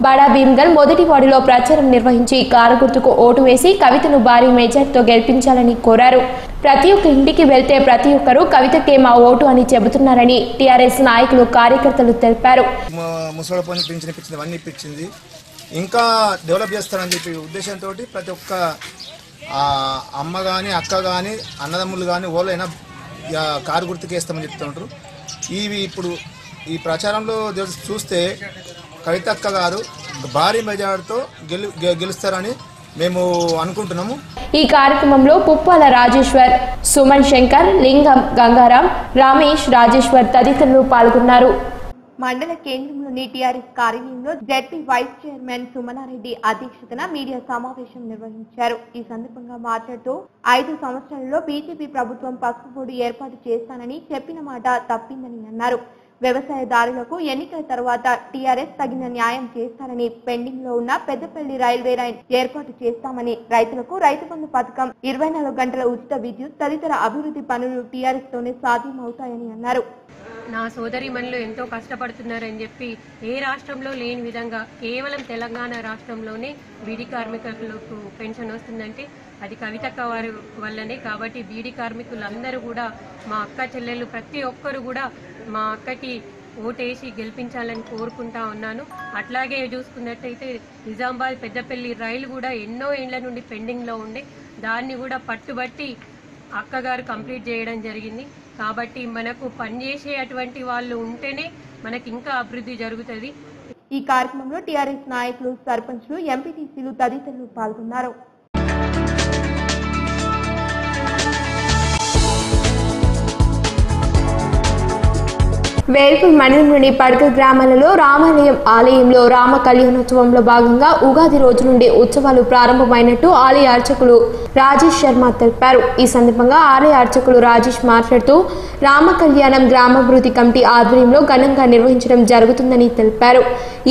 బడా భీమ్గల్ మొదటి వార్డులో ప్రచారం నిర్వహించి కారు గుర్తుకు ఓటు వేసి కవితను భారీ మెజార్టీతో గెలిపించాలని కోరారు. ప్రతి ఒక్క ఇంటికి వెళ్తే ప్రతి ఒక్కరూ కవితకే మా ఓటు అని చెబుతున్నారని టీఆర్ఎస్ నాయకులు, కార్యకర్తలు తెలిపారు. ముసలి పని పింఛన్ అన్ని ఇప్పించింది, ఇంకా డెవలప్ చేస్తారని చెప్పి ఉద్దేశంతో ప్రతి ఒక్క అమ్మ కానీ, అక్క కానీ, అన్నదమ్ములు కానీ ఓళ్ళైనా కారు గుర్తుకేస్తామని చెప్తుంటారు. ఇప్పుడు ఈ ప్రచారంలో చూస్తే కవితక్క గారు భారీ మెజార్టీతో గెలుస్తారని మేము అనుకుంటున్నాము. ఈ కార్యక్రమంలో పుప్పాల రాజేశ్వర్, సుమన్ శంకర్, లింగం, గంగారాం, రమేష్, రాజేశ్వర్ తదితరులు పాల్గొన్నారు. మండల కేంద్రంలోని టీఆర్ఎస్ కార్యాలయంలో జెడ్పీ వైస్ చైర్మన్ సుమనారెడ్డి అధ్యక్షతన మీడియా సమావేశం నిర్వహించారు. ఈ సందర్భంగా మాట్లాడుతూ 5 సంవత్సరాలలో బీజేపీ ప్రభుత్వం పసుపు బోర్డు ఏర్పాటు చేస్తానని చెప్పిన మాట తప్పిందని అన్నారు. వ్యవసాయదారులకు ఎన్నికల తర్వాత టీఆర్ఎస్ తగిన న్యాయం చేస్తారని, పెండింగ్ లో ఉన్న పెద్దపల్లి రైల్వే లైన్ ఏర్పాటు చేస్తామని, రైతులకు రైతు బంధు పథకం, 24 గంటల ఉచిత విద్యుత్ తదితర అభివృద్ధి పనులు టీఆర్ఎస్ తోనే సాధ్యమవుతాయని అన్నారు. నా సోదరిమణులు ఎంతో కష్టపడుతున్నారని చెప్పి ఏ రాష్ట్రంలో లేని విధంగా కేవలం తెలంగాణ రాష్ట్రంలోనే బీడీ కార్మికులకు పెన్షన్ వస్తుందంటే అది కవితక్క వారి వల్లనే. కాబట్టి బీడీ కార్మికులందరూ కూడా, మా అక్క చెల్లెళ్ళు ప్రతి ఒక్కరు కూడా మా అక్కకి ఓటేసి గెలిపించాలని కోరుకుంటా ఉన్నాను. అట్లాగే చూసుకున్నట్టయితే నిజామాబాద్ పెద్దపల్లి రైలు కూడా ఎన్నో ఏళ్ల నుండి పెండింగ్లో ఉండే, దాన్ని కూడా పట్టుబట్టి అక్కగారు కంప్లీట్ చేయడం జరిగింది. కాబట్టి మనకు పనిచేసే అటువంటి వాళ్ళు ఉంటేనే మనకి ఇంకా అభివృద్ధి జరుగుతుంది. ఈ కార్యక్రమంలో టీఆర్ఎస్ నాయకులు, సర్పంచ్లు, ఎంపీటీసీలు తదితరులు పాల్గొన్నారు. వేల్పూర్ మండలంలోని పడక గ్రామాలలో రామాలయం ఆలయంలో రామ కళ్యాణోత్సవంలో భాగంగా ఉగాది రోజు నుండి ఉత్సవాలు ప్రారంభమైనట్టు ఆలయ అర్చకులు రాజేష్ శర్మ తెలిపారు. ఈ సందర్భంగా ఆలయ అర్చకులు రాజేష్ మాట్లాడుతూ రామ కళ్యాణం గ్రామాభివృద్ధి కమిటీ ఆధ్వర్యంలో ఘనంగా నిర్వహించడం జరుగుతుందని తెలిపారు.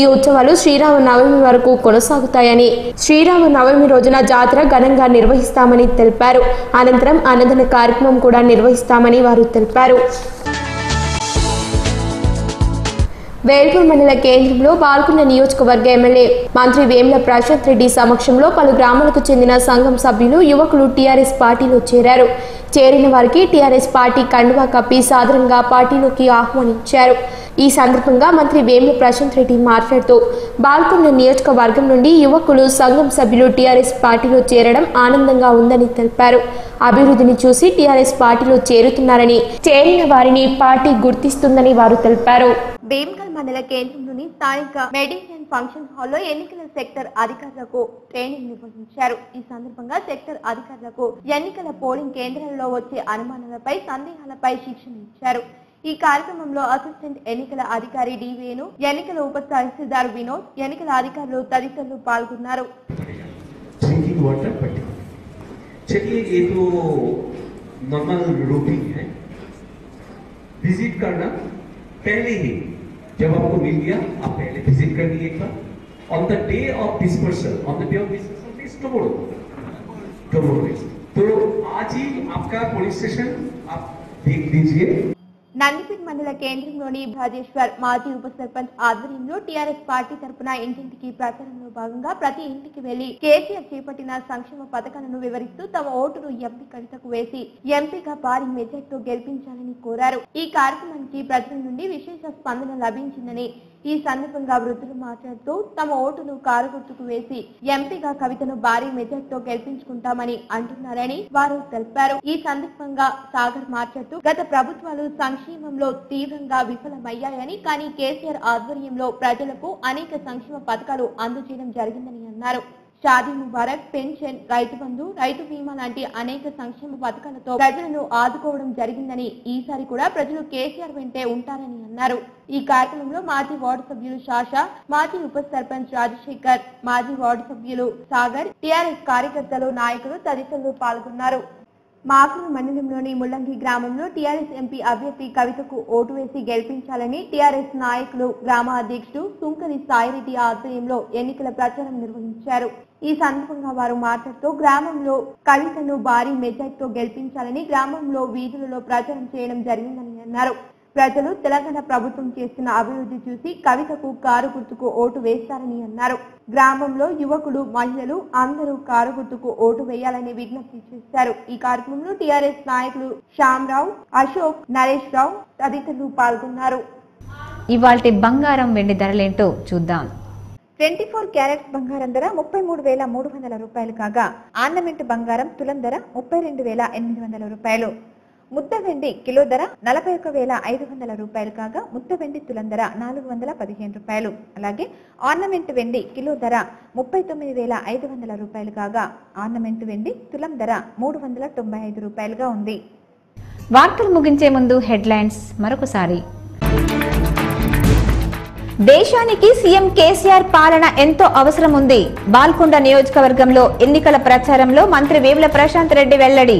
ఈ ఉత్సవాలు శ్రీరామ నవమి వరకు కొనసాగుతాయని, శ్రీరామ నవమి రోజున జాతర ఘనంగా నిర్వహిస్తామని తెలిపారు. అనంతరం అన్నదాన కార్యక్రమం కూడా నిర్వహిస్తామని వారు తెలిపారు. వేల్పూర్ మండల కేంద్రంలో బాల్కొండ నియోజకవర్గ ఎమ్మెల్యే మంత్రి వేముల ప్రశాంత్ రెడ్డి సమక్షంలో పలు గ్రామాలకు చెందిన సంఘం సభ్యులు యువకులు టీఆర్ఎస్ పార్టీలో చేరారు. చేరిన వారికి టీఆర్ఎస్ పార్టీ కండువా కప్పి సాదరంగా పార్టీలోకి ఆహ్వానించారు. ఈ సందర్భంగా మంత్రి వేముల ప్రశాంత్ రెడ్డి మాట్లాడుతూ బాల్కొండ నియోజకవర్గం నుండి యువకులు సంఘం సభ్యులు టీఆర్ఎస్ పార్టీలో చేరడం ఆనందంగా ఉందని తెలిపారు. అభివృద్ధిని చూసి టీఆర్ఎస్ పార్టీలో చేరుతున్నారని, చేరిన వారిని పార్టీ గుర్తిస్తుందని వారు తెలిపారు. భీమ్గల్ మండల కేంద్రంలోని స్థానిక మెడిసిన్ ఫంక్షన్ హాల్లో ఎన్నికల సెక్టర్ అధికారులకు ట్రైనింగ్ నిర్వహించారు. ఈ సందర్భంగా సెక్టర్ అధికారులకు ఎన్నికల పోలింగ్ కేంద్రాల్లో వచ్చే అనుమానాలపై, సందేహాలపై శిక్షణ ఇచ్చారు. ఈ కార్యక్రమంలో అసిస్టెంట్ ఎన్నికల అధికారి డి వేణు, ఎన్నికల ఉప తహసీల్దార్ వినోద్, ఎన్నికల అధికారులు తదితరులు పాల్గొన్నారు. चलिए ये तो नॉर्मल रूटीन है. विजिट करना पहले ही जब आपको मिल गया आप पहले विजिट कर लीजिए एक बार. On the day of dispersal, please tomorrow. तो आज ही आपका पुलिस स्टेशन आप देख लीजिए. నందిపేట మండల కేంద్రంలోని రాజేశ్వర్ మాజీ ఉప సర్పంచ్ ఆధ్వర్యంలో టీఆర్ఎస్ పార్టీ తరపున ఇంటింటికి ప్రచారంలో భాగంగా ప్రతి ఇంటికి వెళ్లి కేసీఆర్ చేపట్టిన సంక్షేమ పథకాలను వివరిస్తూ తమ ఓటును ఎంపీ కవితకు వేసి ఎంపీగా భారీ మెజార్టీతో గెలిపించాలని కోరారు. ఈ కార్యక్రమానికి ప్రజల నుండి విశేష స్పందన లభించిందని, ఈ సందర్భంగా వృద్ధులు మాట్లాడుతూ తమ ఓటును కారు గుర్తుకు వేసి ఎంపీగా కవితను భారీ మెజార్టీతో గెలిపించుకుంటామని అంటున్నారని వారు తెలిపారు. ఈ సందర్భంగా సాగర్ మాట్లాడుతూ గత ప్రభుత్వాలు సంక్షేమంలో తీవ్రంగా విఫలమయ్యాయని, కానీ కేసీఆర్ ఆధ్వర్యంలో ప్రజలకు అనేక సంక్షేమ పథకాలు అందజేయడం జరిగిందని అన్నారు. షాదీ ముబారక్, పెన్షన్, రైతు బంధు, రైతు బీమా లాంటి అనేక సంక్షేమ పథకాలతో ప్రజలను ఆదుకోవడం జరిగిందని, ఈసారి కూడా ప్రజలు కేసీఆర్ వెంటే ఉంటారని అన్నారు. ఈ కార్యక్రమంలో మాజీ వార్డు సభ్యులు శాషా, మాజీ ఉప సర్పంచ్ రాజశేఖర్, మాజీ వార్డు సభ్యులు సాగర్, టీఆర్ఎస్ కార్యకర్తలు, నాయకులు తదితరులు పాల్గొన్నారు. మాకులు మండలంలోని ముల్లంగి గ్రామంలో టీఆర్ఎస్ ఎంపీ అభ్యర్థి కవితకు ఓటు వేసి గెలిపించాలని టీఆర్ఎస్ నాయకులు, గ్రామ అధ్యక్షుడు సుంకరి సాయిరెడ్డి ఆధ్వర్యంలో ఎన్నికల ప్రచారం నిర్వహించారు. ఈ సందర్భంగా వారు మాట్లాడుతూ గ్రామంలో కవితను భారీ మెజార్టీతో గెలిపించాలని గ్రామంలో వీధులలో ప్రచారం చేయడం జరిగిందని అన్నారు. ప్రజలు తెలంగాణ ప్రభుత్వం చేస్తున్న అభివృద్ధి చూసి కవితకు కారు గుర్తుకు ఓటు వేస్తారని అన్నారు. గ్రామంలో యువకులు, మహిళలు అందరూ కారు గుర్తుకు ఓటు వేయాలని విజ్ఞప్తి చేశారు. ఈ కార్యక్రమంలో టీఆర్ఎస్ నాయకులు శ్యామరావు, అశోక్, నరేష్ రావు తదితరులు పాల్గొన్నారు. ఇవాల్టి బంగారం వెండి ధరలేంటో చూద్దాం. 24 క్యారెట్స్ బంగారం ధర 33,300 రూపాయలు కాగా, ఆర్నమెంట్ బంగారం తులం ధర 32,800 రూపాయలు. ముద్ద వెండి కిలో ధర 41,500 రూపాయలు కాగా, ముద్ద వెండి తులం ధర 415 రూపాయలు. అలాగే ఆర్నమెంట్ వెండి కిలో ధర 39,500 రూపాయలు కాగా, ఆర్నమెంట్ వెండి తులం ధర 395 రూపాయలుగా ఉంది. వార్తలు ముగించే ముందు హెడ్లైన్స్ మరొకసారి. దేశానికి సీఎం కేసీఆర్ పాలన ఎంతో అవసరం ఉంది. బాల్కొండ నియోజకవర్గంలో ఎన్నికల ప్రచారంలో మంత్రి వేముల ప్రశాంత్ రెడ్డి వెల్లడి.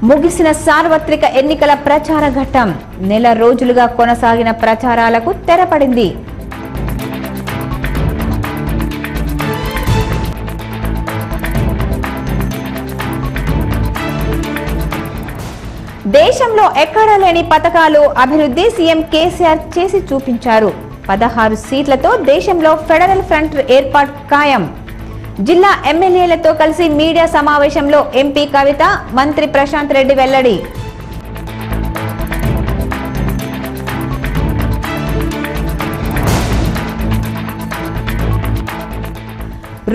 ముగిసిన సార్వత్రిక ఎన్నికల ప్రచార ఘట్టం. నెల రోజులుగా కొనసాగిన ప్రచారాలకు తెరపడింది. దేశంలో ఎక్కడా లేని పథకాలు, అభివృద్ధి సీఎం కేసీఆర్ చేసి చూపించారు. 16 సీట్లతో దేశంలో ఫెడరల్ ఫ్రంట్ ఏర్పాటు ఖాయం. జిల్లా ఎమ్మెల్యేలతో కలిసి మీడియా సమావేశంలో ఎంపీ కవిత, మంత్రి ప్రశాంత్ రెడ్డి వెల్లడి.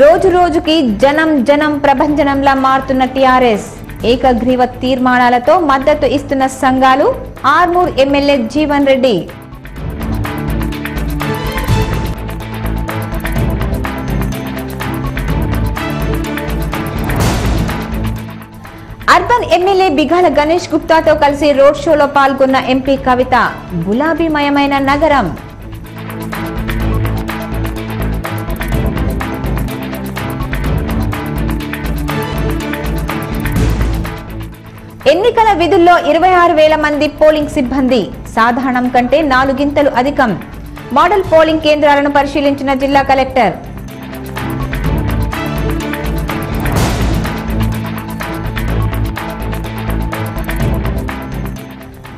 రోజు రోజుకి జనం జనం ప్రభంజనంలా మారుతున్న టీఆర్ఎస్. ఏకగ్రీవ తీర్మానాలతో మద్దతు ఇస్తున్న సంఘాలు. ఆర్మూర్ ఎమ్మెల్యే జీవన్ రెడ్డి. ఎమ్మెల్యే బిగాల గణేష్ గుప్తాతో కలిసి రోడ్ షోలో పాల్గొన్న ఎంపీ కవిత. గులాబీమయమైన నగరం. ఎన్నికల విధుల్లో 26,000 మంది పోలింగ్ సిబ్బంది. సాధారణం కంటే 4 గింతలు అధికం. మోడల్ పోలింగ్ కేంద్రాలను పరిశీలించిన జిల్లా కలెక్టర్.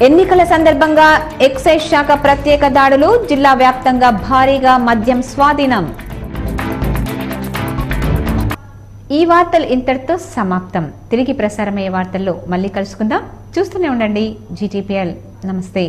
ఎన్నికల సందర్భంగా ఎక్సైజ్ శాఖ ప్రత్యేక దాడులు. జిల్లా వ్యాప్తంగా భారీగా మద్యం స్వాధీనం. ఈ వార్తలు ఇంతటితో సమాప్తం. తిరిగి ప్రసారమయ్యే వార్తల్లో మళ్ళీ కలుసుకుందాం. చూస్తూనే ఉండండి GTPL. నమస్తే.